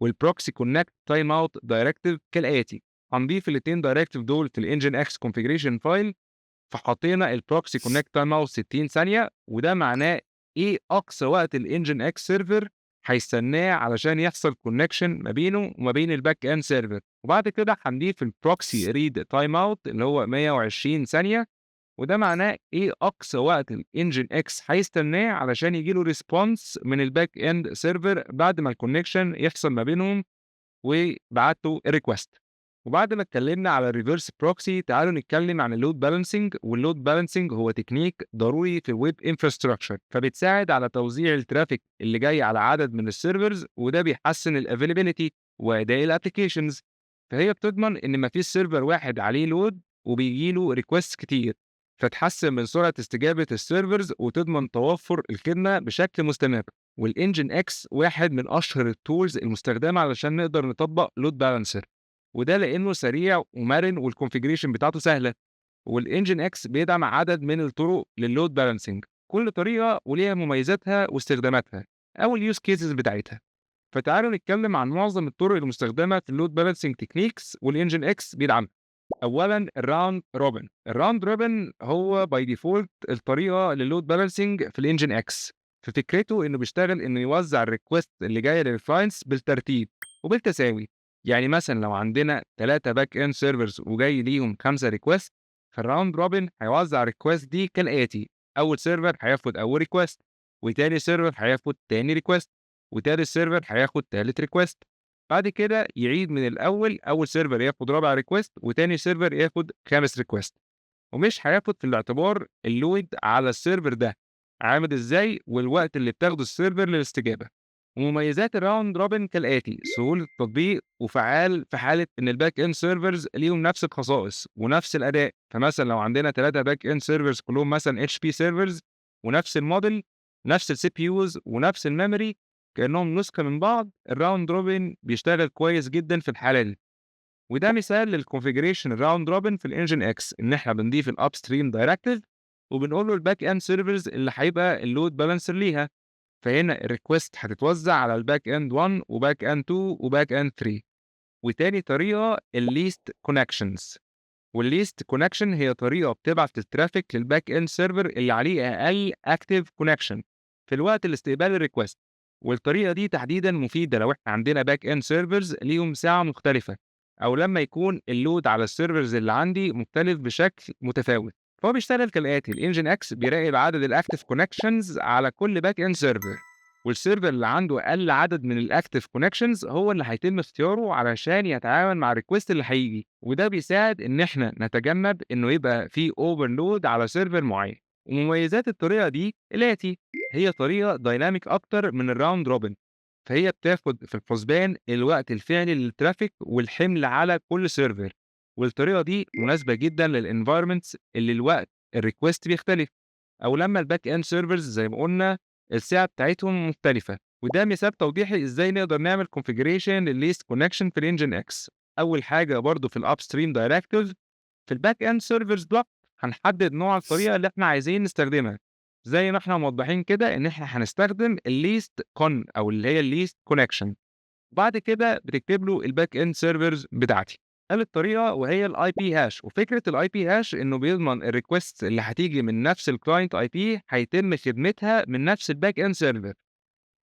والproxy connect timeout directive كالآتي. هنضيف الاتنين directive دول في الNGINX configuration file، فحطينا الproxy connect timeout 60 ثانية، وده معناه إيه أقصى وقت الNGINX server هيستناه علشان يحصل connection ما بينه وما بين الback end server. وبعد كده هنضيف الproxy read timeout اللي هو 120 ثانية، وده معناه إيه أقصى وقت الNGINX هيستناه علشان ييجي له response من الback end server بعد ما الconnection يحصل ما بينهم وبعت له request. وبعد ما اتكلمنا على الreverse proxy، تعالوا نتكلم عن الload balancing. والload balancing هو تكنيك ضروري في الweb infrastructure، فبتساعد على توزيع الترافيك اللي جاي على عدد من السيرفرز، وده بيحسن الavailability وأداء الapplications. فهي بتضمن إن ما فيش سيرفر واحد عليه load وبييجي له requests كتير، فتحسن من سرعة استجابة السيرفرز وتضمن توفر الخدمة بشكل مستمر. والNGINX واحد من أشهر الtools المستخدمة علشان نقدر نطبق load balancer، وده لإنه سريع ومرن والconfiguration بتاعته سهلة. والNGINX بيدعم عدد من الطرق للload balancing، كل طريقة وليها مميزاتها واستخداماتها أو الuse cases بتاعتها. فتعالوا نتكلم عن معظم الطرق المستخدمة في اللود بالانسنج تكنيكس والانجن اكس بيدعمها. اولا الراوند روبن. الراوند روبن هو باي ديفولت الطريقه للود بالانسنج في الانجن اكس. في فكرته انه بيشتغل انه يوزع الريكوست اللي جايه للكلاينتس بالترتيب وبالتساوي. يعني مثلا لو عندنا 3 باك اند سيرفرز وجاي ليهم 5 ريكوست، فالراوند روبن هيوزع الريكوست دي كالاتي: اول سيرفر هياخد اول ريكوست، وتاني سيرفر هياخد تاني ريكوست، وتالت سيرفر هياخد تالت ريكوست. بعد كده يعيد من الأول، أول سيرفر ياخد رابع ريكوست وتاني سيرفر ياخد خامس ريكوست. ومش هياخد في الاعتبار اللود على السيرفر ده عامل ازاي والوقت اللي بتاخده السيرفر للاستجابة. ومميزات الراوند روبن كالآتي: سهولة التطبيق وفعال في حالة إن الباك إند سيرفرز ليهم نفس الخصائص ونفس الأداء. فمثلا لو عندنا 3 باك إند سيرفرز كلهم مثلا اتش بي سيرفرز ونفس الموديل، نفس السي بي يوز ونفس الميموري، كأنهم نسخة من بعض، الراوند روبن بيشتغل كويس جدا في الحالة دي. وده مثال للكونفيجريشن الراوند روبن في الانجن اكس، ان احنا بنضيف الاب ستريم دايركتيف وبنقول له الباك اند سيرفرز اللي هيبقى اللود بالانسر ليها. فهنا الريكوست هتتوزع على الباك اند 1 وباك اند 2 وباك اند 3. وتاني طريقه الليست كونكشنز. والليست كونكشن هي طريقه بتبعت الترافيك للباك اند سيرفر اللي عليه اقل اكتيف كونكشن في الوقت الاستقبال الريكوست. والطريقه دي تحديدا مفيده لو احنا عندنا باك اند سيرفرز ليهم ساعه مختلفه، او لما يكون اللود على السيرفرز اللي عندي مختلف بشكل متفاوت. فهو بيشتغل كالاتي: الانجن اكس بيراقب عدد الاكتيف كونكشنز على كل باك اند سيرفر، والسيرفر اللي عنده اقل عدد من الاكتيف كونكشنز هو اللي هيتم اختياره علشان يتعامل مع الريكوست اللي هيجي. وده بيساعد ان احنا نتجنب انه يبقى في اوفرلود على سيرفر معين. ومميزات الطريقه دي الاتي: هي طريقه دايناميك اكتر من الراوند روبن، فهي بتاخد في الحسبان الوقت الفعلي للترافيك والحمل على كل سيرفر. والطريقه دي مناسبه جدا للانفايرمنتس اللي الوقت الريكوست بيختلف، او لما الباك اند سيرفرز زي ما قلنا السعه بتاعتهم مختلفه. وده مثال توضيحي ازاي نقدر نعمل كونفيجريشن للليست كونكشن في الانجن اكس. اول حاجه برضو في الاب ستريم دايركتيف في الباك اند سيرفرز بلوك هنحدد نوع الطريقه اللي احنا عايزين نستخدمها، زي ما احنا موضحين كده ان احنا هنستخدم الليست كون او اللي هي الليست كونكشن. بعد كده بتكتب له الباك اند سيرفرز بتاعتي. تالت طريقه وهي الاي بي هاش. وفكره الاي بي هاش انه بيضمن الريكوست اللي هتيجي من نفس الكلاينت اي بي هيتم خدمتها من نفس الباك اند سيرفر.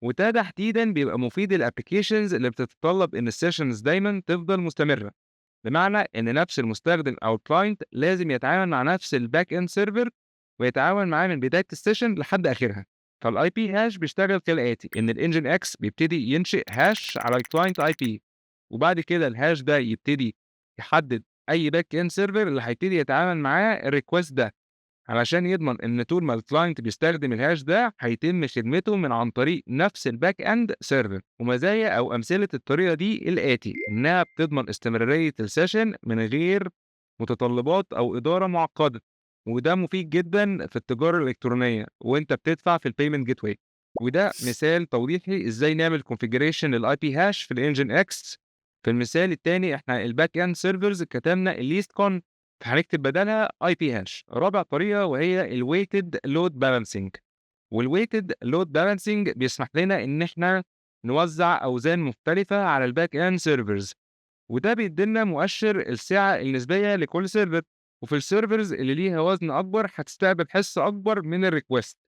وده تحديدا بيبقى مفيد للابلكيشنز اللي بتتطلب ان السيشنز دايما تفضل مستمره، بمعنى ان نفس المستخدم او الكلاينت لازم يتعامل مع نفس الباك اند سيرفر ويتعامل معاه من بدايه السيشن لحد اخرها. فالاي بي هاش بيشتغل كالاتي: ان الانجن اكس بيبتدي ينشئ هاش على الكلاينت اي بي، وبعد كده الهاش ده يبتدي يحدد اي باك اند سيرفر اللي هيبتدي يتعامل معاه الريكوست ده، علشان يضمن ان طول ما الكلاينت بيستخدم الهاش ده هيتم خدمته من عن طريق نفس الباك اند سيرفر. ومزايا او امثله الطريقه دي الاتي: انها بتضمن استمراريه السيشن من غير متطلبات او اداره معقده، وده مفيد جدا في التجاره الالكترونيه وانت بتدفع في البيمنت جيت واي. وده مثال توضيحي ازاي نعمل كونفيجريشن للاي بي هاش في الانجن اكس. في المثال الثاني احنا الباك اند سيرفرز كتبنا الليست كون، فهنكتب بدلها اي بي هاش. رابع طريقه وهي الويتد لود بالانسنج. والويتد لود بالانسنج بيسمح لنا ان احنا نوزع اوزان مختلفه على الباك اند سيرفرز، وده بيدينا مؤشر السعه النسبيه لكل سيرفر. وفي السيرفرز اللي ليها وزن اكبر هتستقبل حصه اكبر من الريكوست.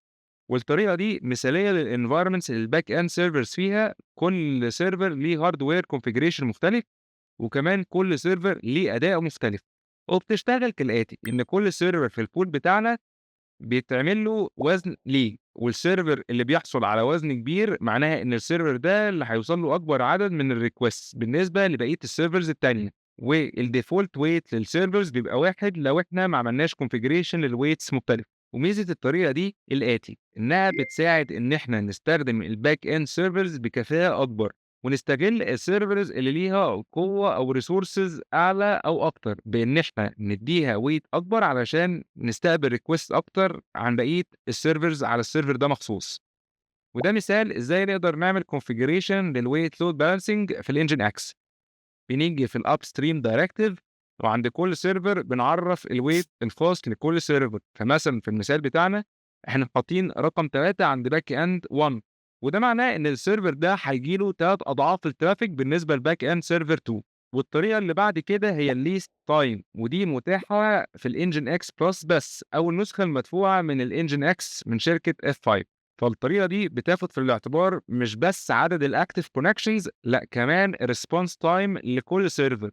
والطريقه دي مثاليه للانفايرمنتس اللي الباك اند سيرفرز فيها كل سيرفر ليه هاردوير كونفيجريشن مختلف، وكمان كل سيرفر ليه اداء مختلف. وبتشتغل كالآتي: إن كل سيرفر في الpool بتاعنا بيتعمل له وزن ليه، والسيرفر اللي بيحصل على وزن كبير معناها إن السيرفر ده اللي هيوصل له أكبر عدد من الrequests بالنسبة لبقية السيرفرز التانية. والdefault weight للسيرفرز بيبقى 1 لو إحنا ما عملناش configuration للweights مختلفة. وميزة الطريقة دي الآتي: إنها بتساعد إن إحنا نستخدم الback end servers بكفاءة أكبر، ونستغل السيرفرز اللي ليها قوة أو ريسورسز أعلى أو أكتر بإن إحنا نديها ويت أكبر علشان نستقبل ريكوست أكتر عن بقية السيرفرز على السيرفر ده مخصوص. وده مثال إزاي نقدر نعمل كونفيجريشن للويت لود بالانسنج في الانجن اكس. بنيجي في الاب ستريم دايركتيف، وعند كل سيرفر بنعرف الويت الخاص لكل سيرفر. فمثلا في المثال بتاعنا احنا حاطين رقم 3 عند باك اند 1، وده معناه إن السيرفر ده هييجي له 3 أضعاف الترافيك بالنسبة لback end server 2. والطريقة اللي بعد كده هي الleast time، ودي متاحة في الEnginX Plus بس، أو النسخة المدفوعة من الEnginX من شركة F5. فالطريقة دي بتاخد في الاعتبار مش بس عدد الactive connections، لأ كمان الresponse time لكل سيرفر.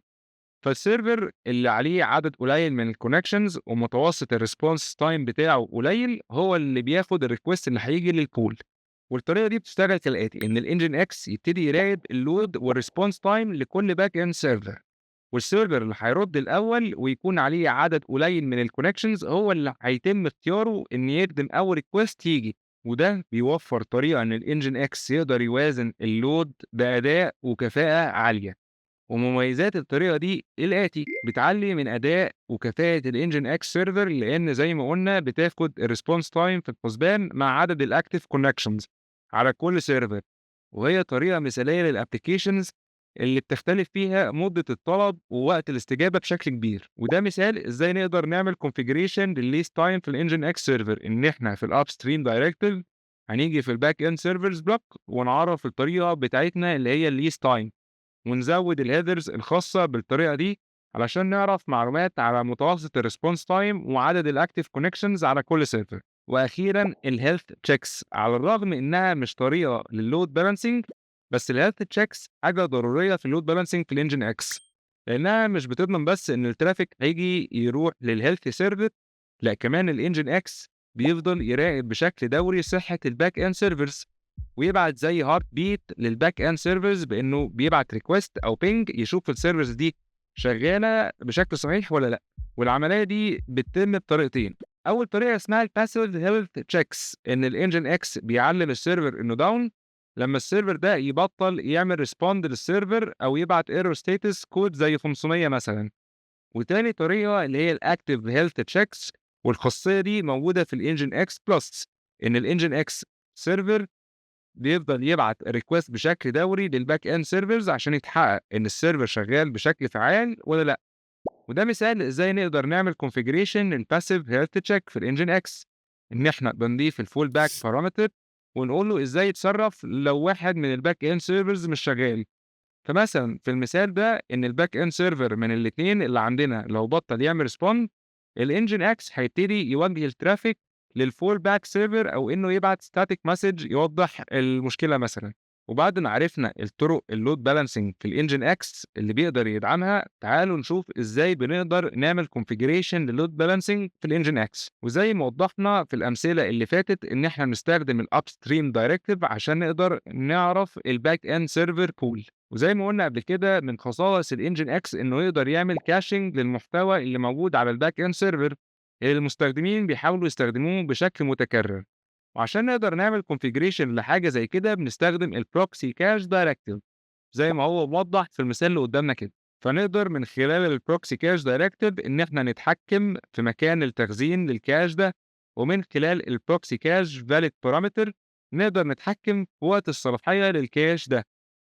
فالسيرفر اللي عليه عدد قليل من الconnections ومتوسط الresponse time بتاعه قليل، هو اللي بياخد الrequest اللي هييجي للpool. والطريقة دي بتشتغل كالآتي: إن الNGINX يبتدي يراقب اللود والresponse time لكل باك إند سيرفر، والسيرفر اللي هيرد الأول ويكون عليه عدد قليل من الconnections هو اللي هيتم اختياره إن يخدم أول request ييجي. وده بيوفر طريقة إن الNGINX يقدر يوازن اللود بأداء وكفاءة عالية. ومميزات الطريقة دي الآتي: بتعلي من أداء وكفاءة الNGINX سيرفر، لأن زي ما قلنا بتاخد الresponse time في الحسبان مع عدد الactive connections على كل سيرفر. وهي طريقة مثالية للapplications اللي بتختلف فيها مدة الطلب ووقت الاستجابة بشكل كبير. وده مثال إزاي نقدر نعمل configuration للleast time في الNGINX سيرفر، إن إحنا في الupstream directive هنيجي في الback end servers block ونعرف الطريقة بتاعتنا اللي هي الleast time، ونزود الheaders الخاصة بالطريقة دي علشان نعرف معلومات على متوسط الresponse time وعدد الactive connections على كل سيرفر. وأخيرا الhealth checks، على الرغم إنها مش طريقة للload balancing، بس الhealth checks حاجة ضرورية في اللود balancing في الانجن اكس، لأنها مش بتضمن بس إن الترافيك هيجي يروح للهيلث سيرفر، لا كمان الانجن اكس بيفضل يراقب بشكل دوري صحة الباك اند سيرفرز، ويبعت زي هارت بيت للباك اند سيرفرز بانه بيبعت ريكوست او بينج يشوف السيرفرز دي شغاله بشكل صحيح ولا لا. والعمليه دي بتتم بطريقتين: اول طريقه اسمها الباسيف هيلث تشيكس، ان الانجن اكس بيعلم السيرفر انه داون لما السيرفر ده يبطل يعمل ريسبوند للسيرفر او يبعت ايرور ستاتس كود زي 500 مثلا. وتاني طريقه اللي هي الاكتيف هيلث تشيكس، والخاصيه دي موجوده في الانجن اكس بلس، ان الانجن اكس سيرفر بيفضل يبعت ريكوست بشكل دوري للباك اند سيرفرز عشان يتحقق ان السيرفر شغال بشكل فعال ولا لا. وده مثال ازاي نقدر نعمل كونفيجريشن للباسيف هيلث تشيك في الانجن اكس، ان احنا بنضيف الفول باك بارامتر ونقول له ازاي يتصرف لو واحد من الباك اند سيرفرز مش شغال. فمثلا في المثال ده ان الباك اند سيرفر من الاثنين اللي عندنا لو بطل يعمل ريسبوند، الانجن اكس هيبتدي يوجه الترافيك للفول باك سيرفر او انه يبعت ستاتيك مسج يوضح المشكله مثلا. وبعد ما عرفنا الطرق اللود بالانسنج في الانجن اكس اللي بيقدر يدعمها، تعالوا نشوف ازاي بنقدر نعمل كونفيجريشن للود بالانسنج في الانجن اكس. وزي ما وضحنا في الامثله اللي فاتت ان احنا بنستخدم الاب ستريم دايركتيف عشان نقدر نعرف الباك اند سيرفر بول. وزي ما قلنا قبل كده من خصائص الانجن اكس انه يقدر يعمل كاشنج للمحتوى اللي موجود على الباك اند سيرفر اللي المستخدمين بيحاولوا يستخدموه بشكل متكرر. وعشان نقدر نعمل كونفيجريشن لحاجه زي كده بنستخدم البروكسي كاش دايركتيف زي ما هو موضح في المثال اللي قدامنا كده. فنقدر من خلال البروكسي كاش دايركتيف ان احنا نتحكم في مكان التخزين للكاش ده، ومن خلال البروكسي كاش فاليد بارامتر نقدر نتحكم في وقت الصلاحيه للكاش ده.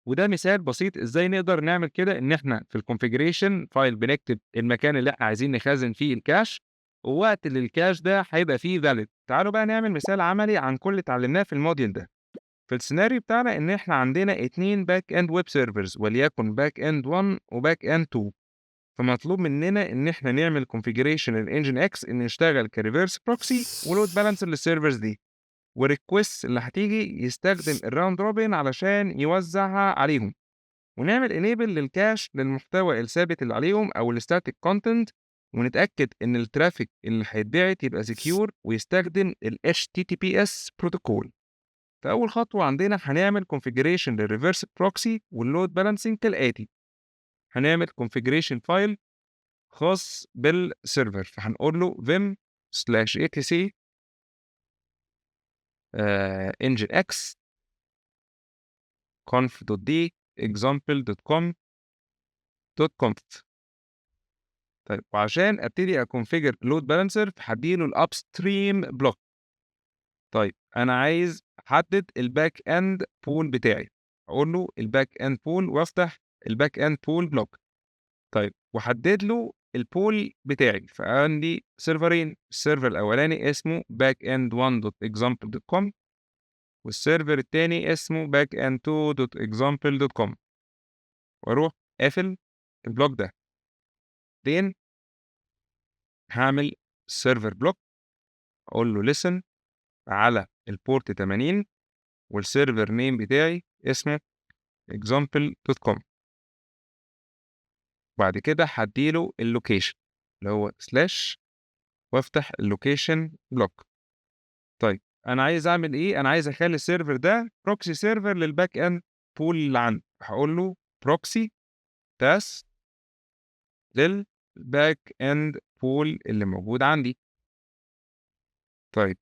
وده مثال بسيط ازاي نقدر نعمل كده، ان احنا في الكونفيجريشن فايل بنكتب المكان اللي احنا عايزين نخزن فيه الكاش، ووقت اللي الكاش ده هيبقى فيه valid. تعالوا بقى نعمل مثال عملي عن كل اللي اتعلمناه في الموديل ده. في السيناريو بتاعنا ان احنا عندنا 2 باك اند ويب سيرفرز وليكن باك اند 1 وباك اند 2. فمطلوب مننا ان احنا نعمل كونفيجريشن الانجن اكس ان يشتغل كريفرس بروكسي ولود بالانسر للسيرفرز دي، والريكوست اللي هتيجي يستخدم الراوند روبن علشان يوزعها عليهم، ونعمل enable للكاش للمحتوى الثابت اللي عليهم او الستاتيك كونتنت، ونتاكد ان الترافيك اللي هيتبعت يبقى سكيور ويستخدم ال HTTPS بروتوكول. فاول خطوه عندنا هنعمل configuration للريفرس بروكسي واللود بالانسنج كالاتي: هنعمل configuration فايل خاص بالسيرفر، فهنقول له vim/etc nginx conf.d example.com.conf. طيب وعشان ابتدي اكونفيجر لود بالانسر فهديله الاب ستريم بلوك. طيب انا عايز احدد الباك اند بول بتاعي، اقول له الباك اند بول وافتح الباك اند بول بلوك. طيب وحدد له البول بتاعي، فعندي سيرفرين، السيرفر الاولاني اسمه backend1.example.com والسيرفر التاني اسمه backend2.example.com، واروح قافل البلوك ده. بعدين هعمل سيرفر بلوك، اقول له listen على البورت 80 والسيرفر نيم بتاعي اسمه example.com. بعد كده هديله اللوكيشن اللي هو سلاش وافتح اللوكيشن بلوك. طيب انا عايز اعمل ايه؟ انا عايز اخلي السيرفر ده بروكسي سيرفر للباك اند بول اللي عندي. هقول له بروكسي تاس للباك اند بول اللي موجود عندي. طيب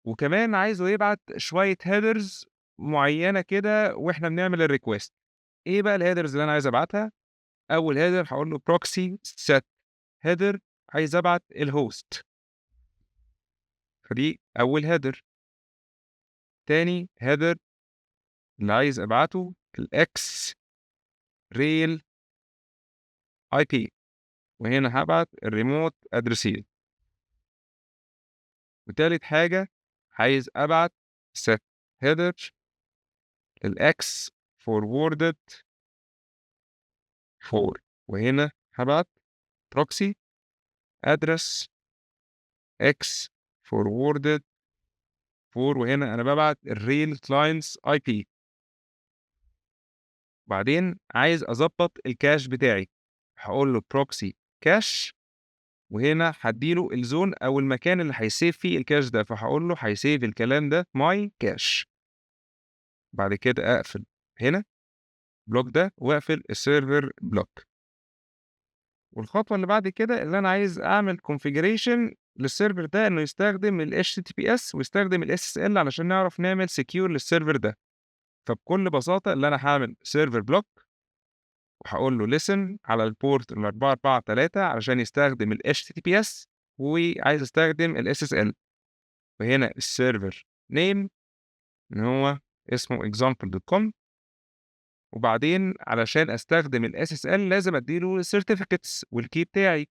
وكمان عايزه يبعت شويه هيدرز معينه كده واحنا بنعمل الريكوست. ايه بقى الهيدرز اللي انا عايز ابعتها؟ اول هيدر هقول له بروكسي سيت هيدر، عايز ابعت الهوست، فدي اول هيدر. تاني هيدر اللي عايز ابعته الاكس ريل اي بي، وهنا هابعت الريموت ادرسين. وتالت حاجه عايز ابعت set header الاكس forwarded 4، وهنا هابعت proxy address x forwarded 4، وهنا انا ببعت الريل كلاينتس اي بي. بعدين عايز اظبط الكاش بتاعي، هقول له proxy cache، وهنا هديله الزون او المكان اللي هيسيف فيه الكاش ده، فهقول له هيسيف الكلام ده ماي كاش. بعد كده اقفل هنا بلوك ده واقفل السيرفر بلوك. والخطوه اللي بعد كده اللي انا عايز اعمل كونفيجريشن للسيرفر ده انه يستخدم ال HTTPS ويستخدم ال SSL علشان نعرف نعمل سكيور للسيرفر ده. فبكل بساطه اللي انا هعمل سيرفر بلوك وهقول له listen على البورت ال 443 علشان يستخدم ال HTTPS، وعايز استخدم ال SSL. وهنا السيرفر نيم ان هو اسمه example.com. وبعدين علشان استخدم ال SSL لازم اديله السيرتيفيكتس والكي بتاعي.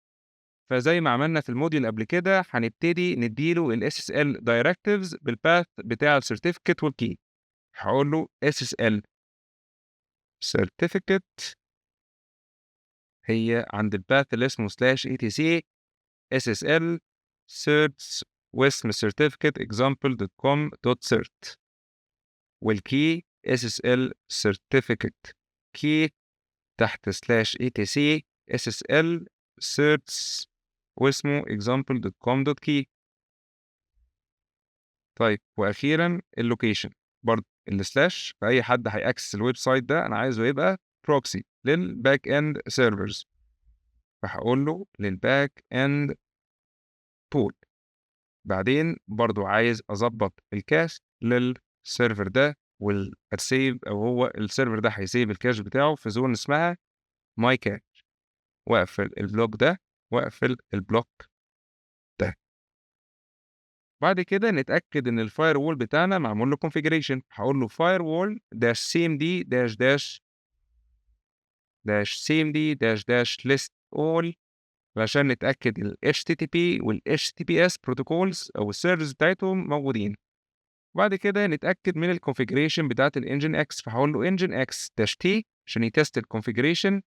فزي ما عملنا في الموديول قبل كده هنبتدي نديله ال SSL directives بالباث بتاع السيرتيفيكت والكي. هقول له SSL certificate هي عند الباث اللي اسمه /etc SSL certs واسم certificate example.com.cert، والكي SSL certificate key تحت /etc SSL certs واسمه example.com.key. طيب وأخيرا اللوكيشن برضه السلاش، فأي حد هيأكسس الويب سايت ده أنا عايزه يبقى بروكسي للباك اند سيرفرز، فهقول له للباك اند بول. بعدين برضه عايز أظبط الكاش للسيرفر ده والسيف، أو هو السيرفر ده هيسيف الكاش بتاعه في زون اسمها ماي كاش، واقفل البلوك ده واقفل البلوك ده. بعد كده نتأكد إن الفاير وول بتاعنا معمول له configuration. هقول له firewall -cmd -cmd -list all علشان نتأكد ال HTTP وال HTTPS protocols أو السيرفرز بتاعتهم موجودين. وبعد كده نتأكد من الكونفيجريشن بتاعت الانجن اكس، فهقول له engine x -t عشان يتست الكونفيجريشن.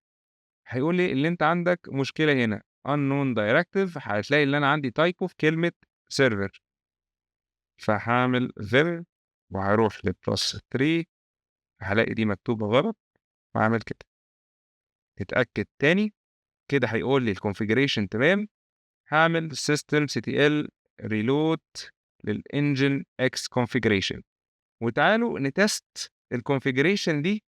هيقول لي اللي انت عندك مشكلة هنا unknown directive، هتلاقي اللي انا عندي تايبو في كلمة server، فهعمل ver وهروح لبلس 3 هلاقي دي مكتوبة غلط وهعمل كده. نتأكد تاني كده هيقول لي الكونفيجريشن تمام. هعمل systemctl reload للengine x configuration. وتعالوا نتست الكونفيجريشن دي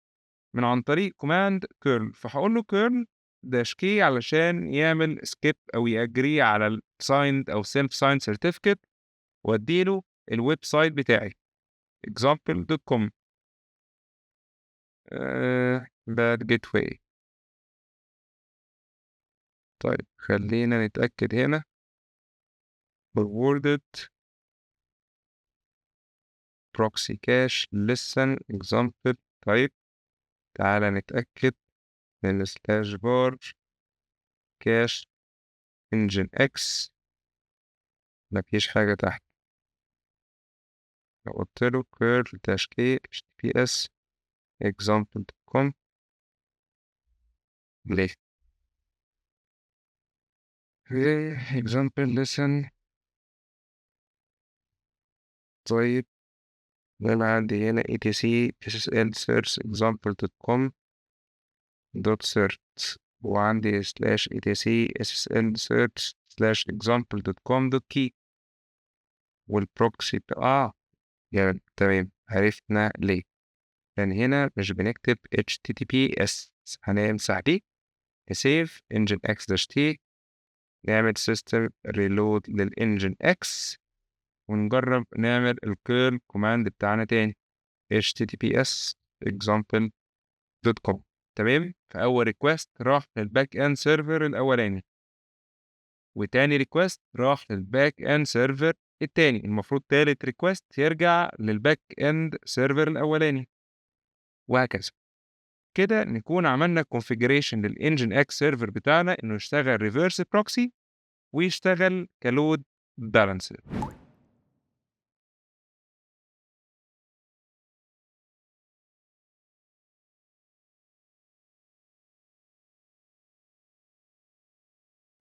من عن طريق كوماند كيرل. فهقول له كيرل -k علشان يعمل سكيب او يأجري على السايند او سيلف سايند سيرتيفيكت، واديله الويب سايت بتاعي example.com bad gateway. طيب خلينا نتأكد هنا forwarded proxy cache listen example. طيب تعالى نتأكد من /var cache engine x، مفيش حاجة تحت. لو قلت له curl dash k https example.com ليه example listen. طيب أنا عندي هنا etc ssl search example.com .search وعندي slash etc ssl search slash example.com .key والبروكسي يعني تمام عرفنا ليه. لأن هنا مش بنكتب HTTPS، هنمسح دي نسيف engine x dash t نعمل system reload للengine x ونجرب نعمل الكيرل كوماند بتاعنا تاني HTTPS example.com. تمام. فأول ريكوست راح للباك اند سيرفر الأولاني وتاني ريكوست راح للباك اند سيرفر التاني، المفروض تالت ريكوست يرجع للباك اند سيرفر الأولاني وهكذا. كده نكون عملنا configuration للإنجن اكس سيرفر بتاعنا إنه يشتغل ريفرس بروكسي ويشتغل كلود بالانسر.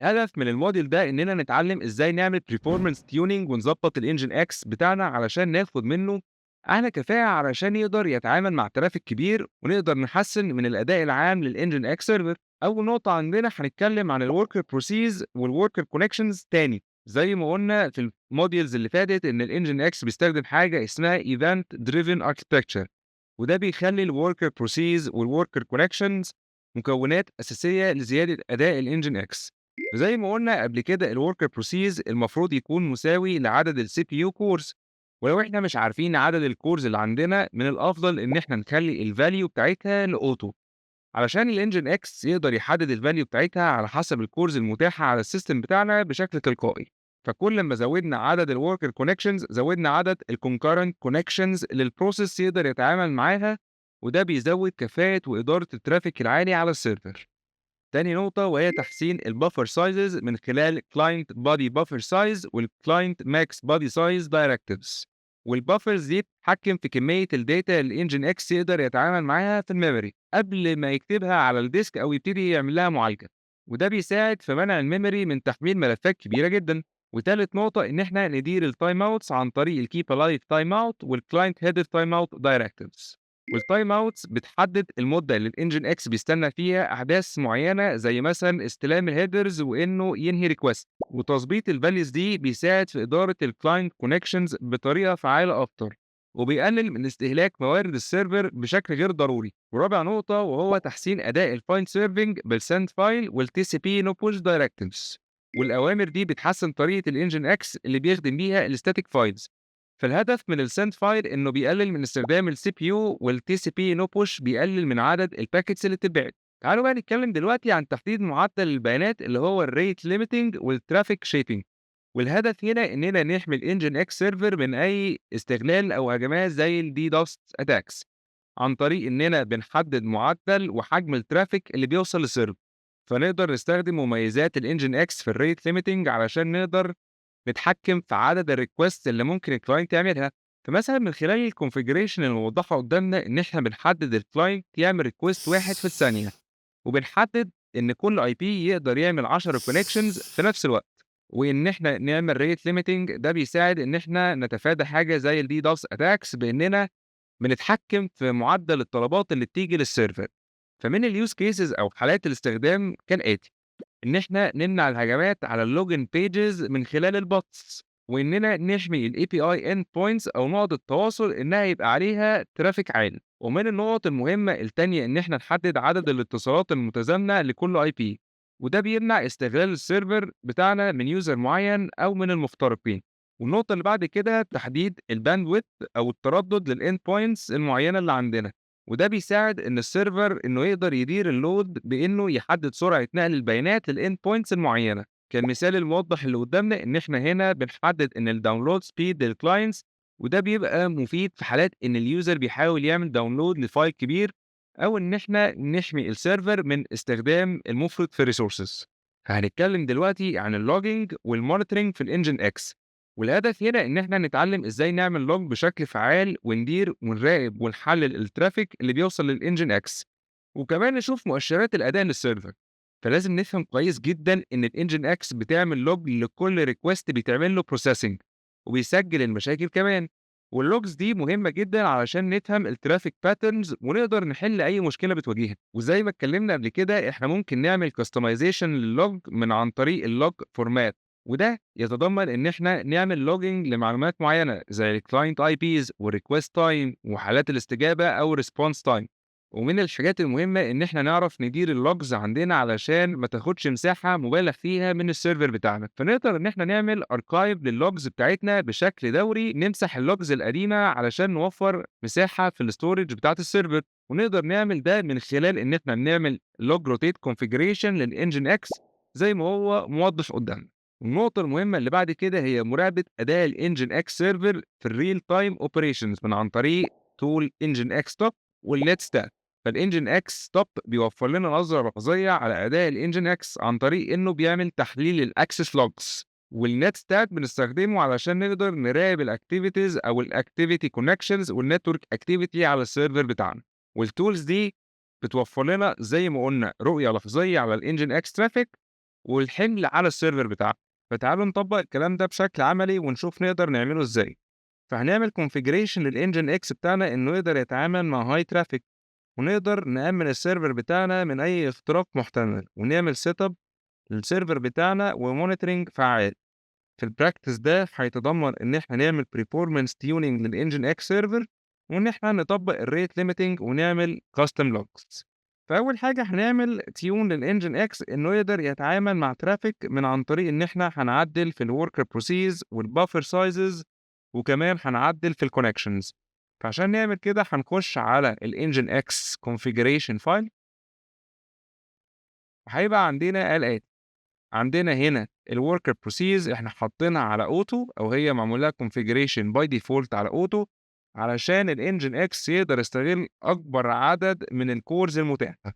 الهدف من الموديل ده إننا نتعلم إزاي نعمل performance tuning ونظبط الإنجن اكس بتاعنا علشان ناخد منه أعلى كفاءة علشان يقدر يتعامل مع ترافيك كبير ونقدر نحسن من الأداء العام للإنجن اكس سيرفر. أول نقطة عندنا هنتكلم عن الوركر بروسيس والوركر كونكشنز تاني. زي ما قلنا في الموديلز اللي فاتت إن الإنجن اكس بيستخدم حاجة اسمها event driven architecture، وده بيخلي الوركر بروسيس والوركر كونكشنز مكونات أساسية لزيادة أداء الإنجن اكس. زي ما قلنا قبل كده الوركر بروسيس المفروض يكون مساوي لعدد السي بي يو كورز، ولو احنا مش عارفين عدد الكورز اللي عندنا من الافضل ان احنا نخلي الفاليو بتاعتها لاوتو علشان الانجن اكس يقدر يحدد الفاليو بتاعتها على حسب الكورز المتاحه على السيستم بتاعنا بشكل تلقائي. فكل ما زودنا عدد الوركر كونكشنز زودنا عدد الكونكرنت كونكشنز اللي البروسيس يقدر يتعامل معاها، وده بيزود كفاءه واداره الترافيك العالي على السيرفر. تاني نقطة وهي تحسين البفر سايزز من خلال كلاينت بادي بفر سايز والكلاينت ماكس بادي سايز دايركتيفز. والبفرز دي بتتحكم في كمية الداتا اللي الانجن اكس يقدر يتعامل معاها في الميموري قبل ما يكتبها على الديسك او يبتدي يعمل لها معالجة، وده بيساعد في منع الميموري من تحميل ملفات كبيرة جدا. وتالت نقطة إن إحنا ندير التايم اوتس عن طريق الكيب الايف تايم اوت والكلاينت هيدر تايم اوت دايركتيفز. والتايم اوتس بتحدد المده اللي الانجن اكس بيستنى فيها احداث معينه زي مثلا استلام الهيدرز وانه ينهي ريكوست، وتظبيط الفاليوز دي بيساعد في اداره الكلاينت كونكشنز بطريقه فعاله اكتر وبيقلل من استهلاك موارد السيرفر بشكل غير ضروري. ورابع نقطه وهو تحسين اداء الفايل سيرفنج بالسند فايل والتي سي بي نو بوش دايركتيفز. والاوامر دي بتحسن طريقه الانجن اكس اللي بيخدم بيها الستاتيك فايلز. فالهدف من السند فايل انه بيقلل من استخدام السي بي يو والتي سي بي نو بوش بيقلل من عدد الباكيتس اللي بتتبعت. تعالوا بقى نتكلم دلوقتي عن تحديد معدل البيانات اللي هو الريت ليميتنج والترافيك شيبنج. والهدف هنا اننا نحمي الانجن اكس سيرفر من اي استغلال او هجمات زي الدي دوس اتاكس عن طريق اننا بنحدد معدل وحجم الترافيك اللي بيوصل للسيرفر. فنقدر نستخدم مميزات الانجن اكس في الريت ليميتنج علشان نقدر نتحكم في عدد الريكوست اللي ممكن الكلاينت يعملها. فمثلا من خلال الكونفيجريشن اللي موضحه قدامنا ان احنا بنحدد الكلاينت يعمل ريكوست واحد في الثانيه، وبنحدد ان كل اي بي يقدر يعمل 10 كونكشنز في نفس الوقت، وان احنا نعمل ريت ليميتنج. ده بيساعد ان احنا نتفادى حاجه زي الدي دوس اتاكس باننا بنتحكم في معدل الطلبات اللي بتيجي للسيرفر. فمن اليوز كيسز او حالات الاستخدام كالاتي: إن إحنا نمنع الهجمات على اللوجن بيجز من خلال البوتس، وإننا نحمي ال API endpoints أو نقط التواصل إنها يبقى عليها ترافيك عالي. ومن النقط المهمة التانية إن إحنا نحدد عدد الاتصالات المتزامنة لكل IP، وده بيمنع استغلال السيرفر بتاعنا من يوزر معين أو من المخترقين. والنقطة اللي بعد كده تحديد الباندويث أو التردد للإند بوينتس المعينة اللي عندنا، وده بيساعد إن السيرفر إنه يقدر يدير اللود بإنه يحدد سرعة نقل البيانات للإند بوينتس المعينة. كالمثال الموضح اللي قدامنا إن إحنا هنا بنحدد إن الداونلود سبيد للكلاينتس، وده بيبقى مفيد في حالات إن اليوزر بيحاول يعمل داونلود لفايل كبير أو إن إحنا نحمي السيرفر من استخدام المفرط في الريسورسز. هنتكلم دلوقتي عن اللوجينج والمونيتورنج في الانجن اكس. والهدف هنا إن إحنا نتعلم إزاي نعمل لوج بشكل فعال وندير ونراقب ونحلل الترافيك اللي بيوصل للإنجن إكس، وكمان نشوف مؤشرات الأداء للسيرفر. فلازم نفهم كويس جدا إن الإنجن إكس بتعمل لوج لكل ريكوست بيتعمل له بروسيسنج، وبيسجل المشاكل كمان. واللوجز دي مهمة جدا علشان نفهم الترافيك باترنز ونقدر نحل أي مشكلة بتواجهنا. وزي ما اتكلمنا قبل كده إحنا ممكن نعمل كاستمايزيشن لللوج من عن طريق اللوج فورمات، وده يتضمن إن إحنا نعمل logging لمعلومات معينة زي الclient IPs والrequest time وحالات الاستجابة أو response time. ومن الحاجات المهمة إن إحنا نعرف ندير اللوجز عندنا علشان ما تاخدش مساحة مبالغ فيها من السيرفر بتاعنا، فنقدر إن إحنا نعمل archive لللوجز بتاعتنا بشكل دوري، نمسح اللوجز القديمة علشان نوفر مساحة في الستورج بتاعت السيرفر. ونقدر نعمل ده من خلال إن إحنا بنعمل log rotate configuration للإنجن إكس زي ما هو موضح قدامنا. النقطة المهمة اللي بعد كده هي مراقبة أداء الإنجن إكس سيرفر في الريل تايم أوبريشنز من عن طريق تول إنجن إكس توب والليت ستات. فالإنجن إكس توب بيوفر لنا نظرة لحظية على أداء الإنجن إكس عن طريق إنه بيعمل تحليل الأكسس لوجز، والنت ستات بنستخدمه علشان نقدر نراقب الأكتيفيتيز أو الأكتيفيتي كونكشنز والنتورك أكتيفيتي على السيرفر بتاعنا. والتولز دي بتوفر لنا زي ما قلنا رؤية لحظية على الإنجن إكس ترافيك والحمل على السيرفر بتاعنا. فتعالوا نطبق الكلام ده بشكل عملي ونشوف نقدر نعمله ازاي. فهنعمل configuration للإنجن إكس بتاعنا إنه يقدر يتعامل مع هاي ترافيك، ونقدر نأمن السيرفر بتاعنا من أي اختراق محتمل، ونعمل سيت اب للسيرفر بتاعنا ومونيتورنج فعال. في البراكتس ده هيتضمن إن إحنا نعمل performance tuning للإنجن إكس سيرفر، وإن إحنا نطبق الريت ليميتنج ونعمل custom logs. فأول حاجة هنعمل تيون للإنجن إكس إنه يقدر يتعامل مع ترافيك من عن طريق إن إحنا هنعدل في الوركر بروسيس والبافر سايزز، وكمان هنعدل في الكونكشنز. فعشان نعمل كده هنخش على الإنجن إكس configuration file، وهيبقى عندنا الآتي. عندنا هنا الworker process احنا حاطينها على auto، او هي معمول لها configuration by default على auto علشان الانجن اكس يقدر يستغل اكبر عدد من الكورز المتاحه.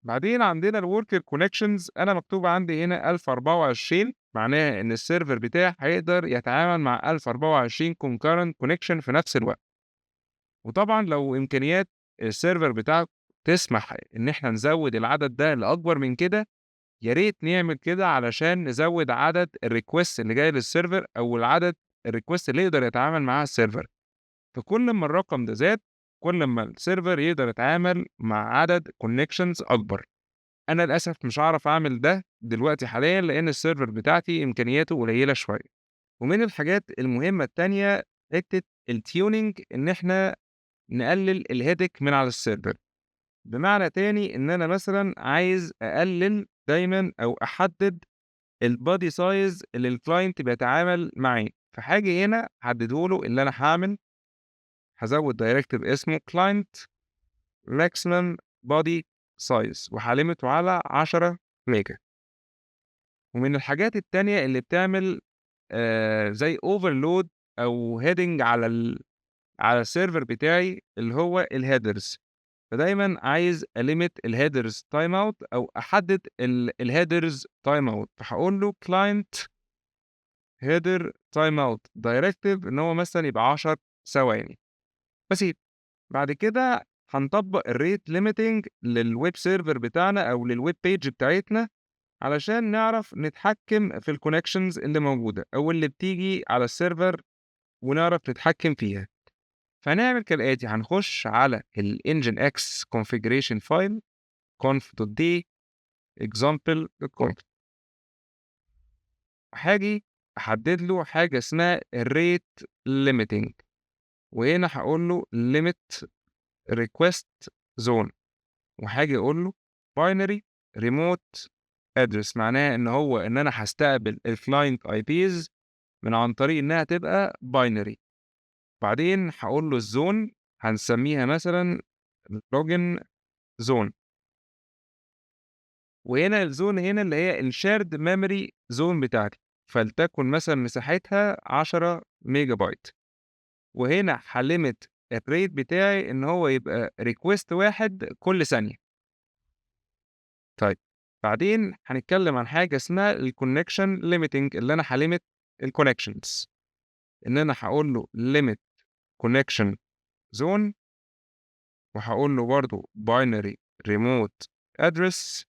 بعدين عندنا الworker connections، انا مكتوب عندي هنا 1024، معناها ان السيرفر بتاعي هيقدر يتعامل مع 1024 concurrent connection في نفس الوقت. وطبعا لو امكانيات السيرفر بتاعك تسمح ان احنا نزود العدد ده لاكبر من كده، يا ريت نعمل كده علشان نزود عدد الريكوست اللي جاي للسيرفر او العدد الريكوست اللي يقدر يتعامل معاها السيرفر. فكل ما الرقم ده زاد كل ما السيرفر يقدر يتعامل مع عدد كونكشنز اكبر. انا للاسف مش هعرف اعمل ده دلوقتي حاليا لان السيرفر بتاعتي امكانياته قليله شويه. ومن الحاجات المهمه التانية حته التيوننج، ان احنا نقلل الهيدك من على السيرفر. بمعنى تاني ان انا مثلا عايز اقلل دايما او احدد البادي سايز اللي الكلاينت بيتعامل معاه، فحاجه هنا احدده له اللي انا هزود دايركتيف اسمه كلاينت ماكسيمم بادي سايز وهليمته على 10 ميجا. ومن الحاجات التانية اللي بتعمل زي اوفرلود او هيدنج على السيرفر بتاعي اللي هو الهيدرز. فدايما عايز أليميت الهيدرز تايم اوت او احدد الهيدرز تايم اوت، فهقول له كلاينت هيدر تايم اوت دايركتيف ان هو مثلا يبقى 10 ثواني بس. بعد كده هنطبق الريت ليميتنج للويب سيرفر بتاعنا او للويب بيج بتاعتنا علشان نعرف نتحكم في الكونكشنز اللي موجوده او اللي بتيجي على السيرفر ونعرف نتحكم فيها. فهنعمل كالآتي، هنخش على ال nginx configuration file conf.d example.conf، هاجي أحدد له حاجة اسمها الrate limiting، وهنا هاقول له limit request zone، وهاجي أقول له binary remote address، معناها إن أنا هاستقبل الclient IPs من عن طريق إنها تبقى binary. بعدين هاقول له الزون هنسميها مثلًا login zone، وهنا الزون هنا اللي هي الشيرد ميموري زون بتاعتي، فلتكن مثلا مساحتها 10 ميجا بايت. وهنا هليمت الريت بتاعي ان هو يبقى ريكوست واحد كل ثانيه. طيب بعدين هنتكلم عن حاجة اسمها الconnection limiting اللي أنا هlimit الconnections، إن أنا هاقول له limit connection zone، وهاقول له برضه binary remote address،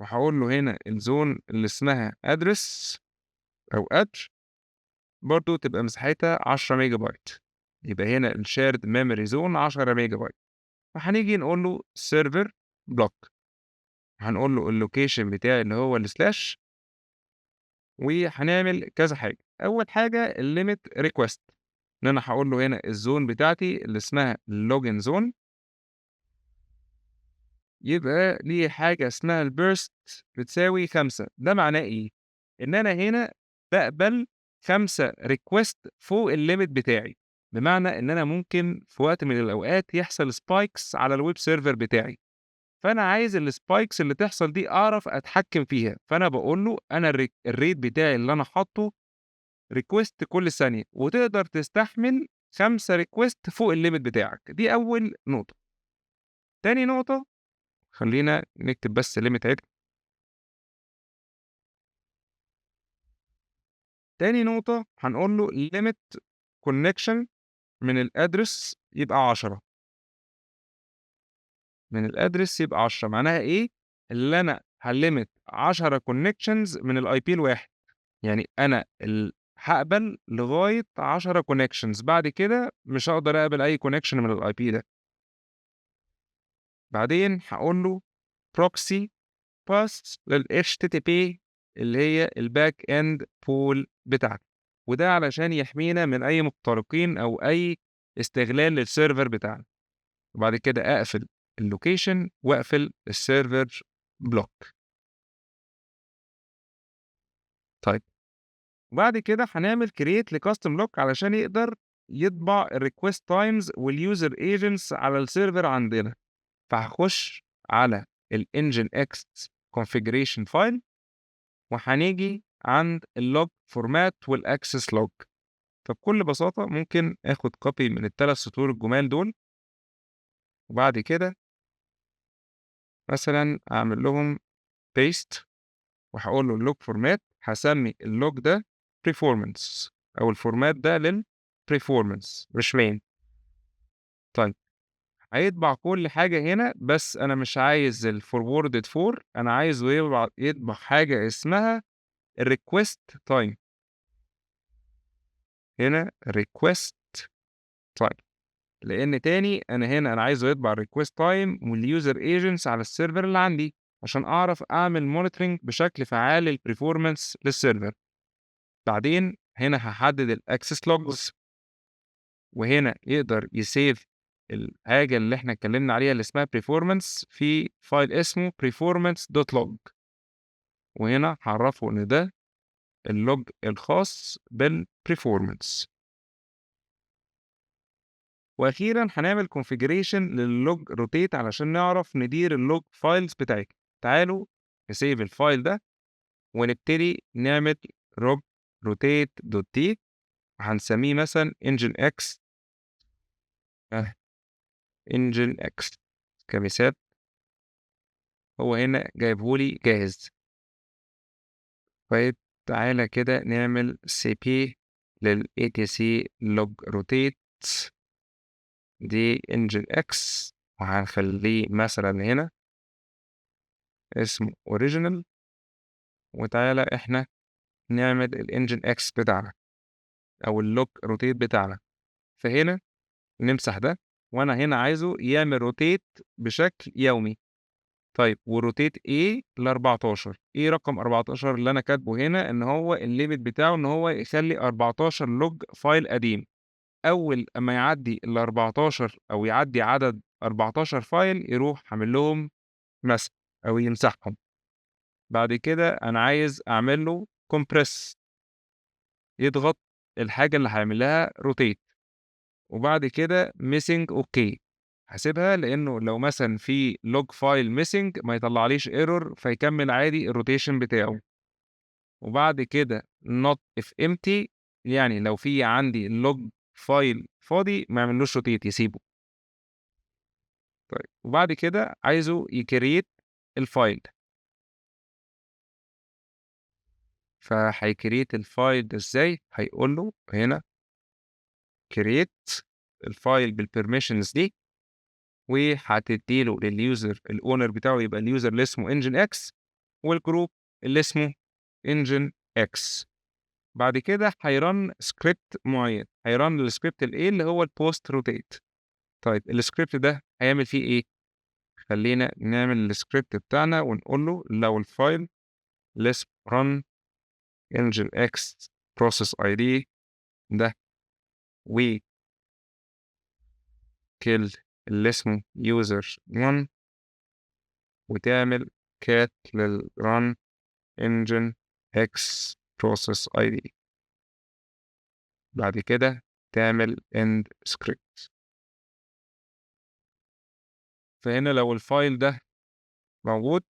وهاقول له هنا الzone اللي اسمها address أو edge برضه تبقى مساحتها 10 ميجا بايت، يبقى هنا الshared memory zone 10 ميجا بايت، فهنيجي نقول له server block، هنقول له الlocation بتاعي اللي هو الslash، وهنعمل كذا حاجة. أول حاجة الlimit request، إن أنا هاقول له هنا الzone بتاعتي اللي اسمها login zone، يبقى ليه حاجة اسمها الburst بتساوي 5، ده معناه إيه؟ إن أنا هنا باقبل 5 request فوق الlimit بتاعي، بمعنى إن أنا ممكن في وقت من الأوقات يحصل spikes على الweb server بتاعي، فأنا عايز الspikes اللي تحصل دي أعرف أتحكم فيها، فأنا باقول له أنا الrate بتاعي اللي أنا حاطّه request كل ثانية، وتقدر تستحمل 5 request فوق الlimit بتاعك، دي أول نقطة. تاني نقطة خلّينا نكتب بس limit عدل. تاني نقطة هنقول له limit connection من الaddress يبقى 10، من الaddress يبقى 10 معناها إيه؟ اللي أنا هاlimit 10 connections من الIP الواحد، يعني أنا هاقبل لغاية 10 connections، بعد كده مش هاقدر أقبل أي connection من الIP ده. بعدين هاقول له proxy pass للHTTP اللي هي الback end pool بتاعتي، وده علشان يحمينا من أي مخترقين أو أي استغلال للسيرفر بتاعنا، وبعد كده أقفل الlocation وأقفل السيرفر block. طيب وبعد كده هنعمل create لcustom lock علشان يقدر يطبع الrequest times والuser agents على السيرفر عندنا، فهاخش على الNGINX configuration file، وهنيجي عند اللوج فورمات والاكسس لوج. فبكل بساطة ممكن آخد كوبي من ال3 سطور الجمال دول، وبعد كده مثلًا أعمل لهم paste، وهاقول له اللوج فورمات، هاسمي اللوج ده performance أو الفورمات ده للperformance مش main. طيب هيطبع كل حاجة هنا، بس أنا مش عايز الforwarded for، أنا عايزه يطبع حاجة اسمها الrequest time، هنا request time، لإن تاني أنا عايزه يطبع الrequest time والuser agents على السيرفر اللي عندي، عشان أعرف أعمل monitoring بشكل فعّال للperformance للسيرفر. بعدين هنا هاحدد الaccess logs، وهنا يقدر يsave الحاجة اللي إحنا اتكلمنا عليها اللي اسمها performance في فايل اسمه performance.log، وهنا هاعرّفه إن ده الlog الخاص بالperformance. وأخيرًا هنعمل configuration للlog rotate علشان نعرف ندير الlog files بتاعتنا. تعالوا نsave الفايل ده ونبتدي نعمل log rotate.t، وهنسميه مثلًا nginx nginx كمثال، هو هنا جايبه لي جاهز. طيب تعالَ كده نعمل cp للATC log rotate دي nginx، وهنخليه مثلًا هنا اسمه original، وتعالَ إحنا نعمل الnginx بتاعنا أو الlog rotate بتاعنا، فهنا نمسح ده، وأنا هنا عايزه يعمل rotate بشكل يومي. طيب وrotate إيه ل14، إيه رقم 14 اللي أنا كاتبه هنا إن هو الlimit بتاعه إن هو يخلّي 14 log file قديم، أول أمّا يعدّي ال14 أو يعدّي عدد 14 file يروح عامل لهم مسح أو يمسحهم. بعد كده أنا عايز أعمل له compress، يضغط الحاجة اللي هيعمل لها rotate، وبعد كده missing OK، هاسيبها لإنه لو مثلًا في log file missing ما يطلّعليش error فيكمّل عادي الrotation بتاعه، وبعد كده not if empty، يعني لو في عندي log file فاضي ما يعملّوش rotate يسيبه. طيب وبعد كده عايزه يcreate الfile، فهيcreate الfile ده إزاي؟ هيقول له هنا create الfile بالpermissions دي، وهتدّي له للuser الowner بتاعه يبقى الuser اللي اسمه nginx والgroup اللي اسمه nginx. بعد كده هيrun script معيّن، هيrun الscript الإيه اللي هو الpost rotate. طيب الscript ده هيعمل فيه إيه؟ خلّينا نعمل الscript بتاعنا ونقول له لو الfile اللي اسمه run nginx process id ده وkill اللي اسمه user1 وتعمل cat للrun nginx process id. بعد كده تعمل end script. فهنا لو الfile ده موجود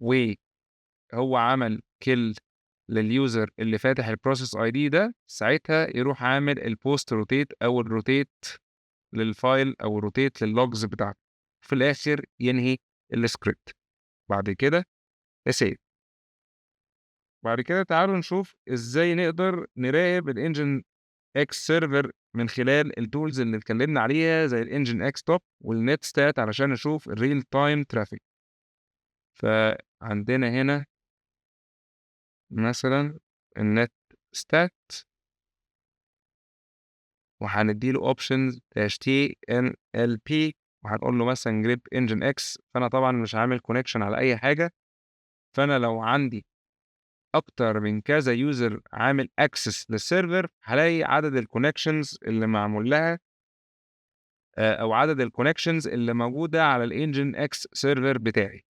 وهو عمل kill للuser اللي فاتح الprocess id ده، ساعتها يروح عامل الpost rotate أو الrotate للfile أو rotate للlogs بتاعته، في الآخر ينهي الscript. بعد كده save. بعد كده تعالوا نشوف إزاي نقدر نراقب الnginx server من خلال الtools اللي اتكلمنا عليها زي الnginx top والnetstat علشان نشوف الreal time traffic. فعندنا هنا مثلًا الnetstat وهندّي له options -tnlp وهنقول له مثلًا grep nginx. فأنا طبعًا مش عامل connection على أي حاجة، فأنا لو عندي أكتر من كذا user عامل access للserver هالاقي عدد الconnections اللي معمول لها أو عدد الconnections اللي موجودة على الnginx server بتاعي.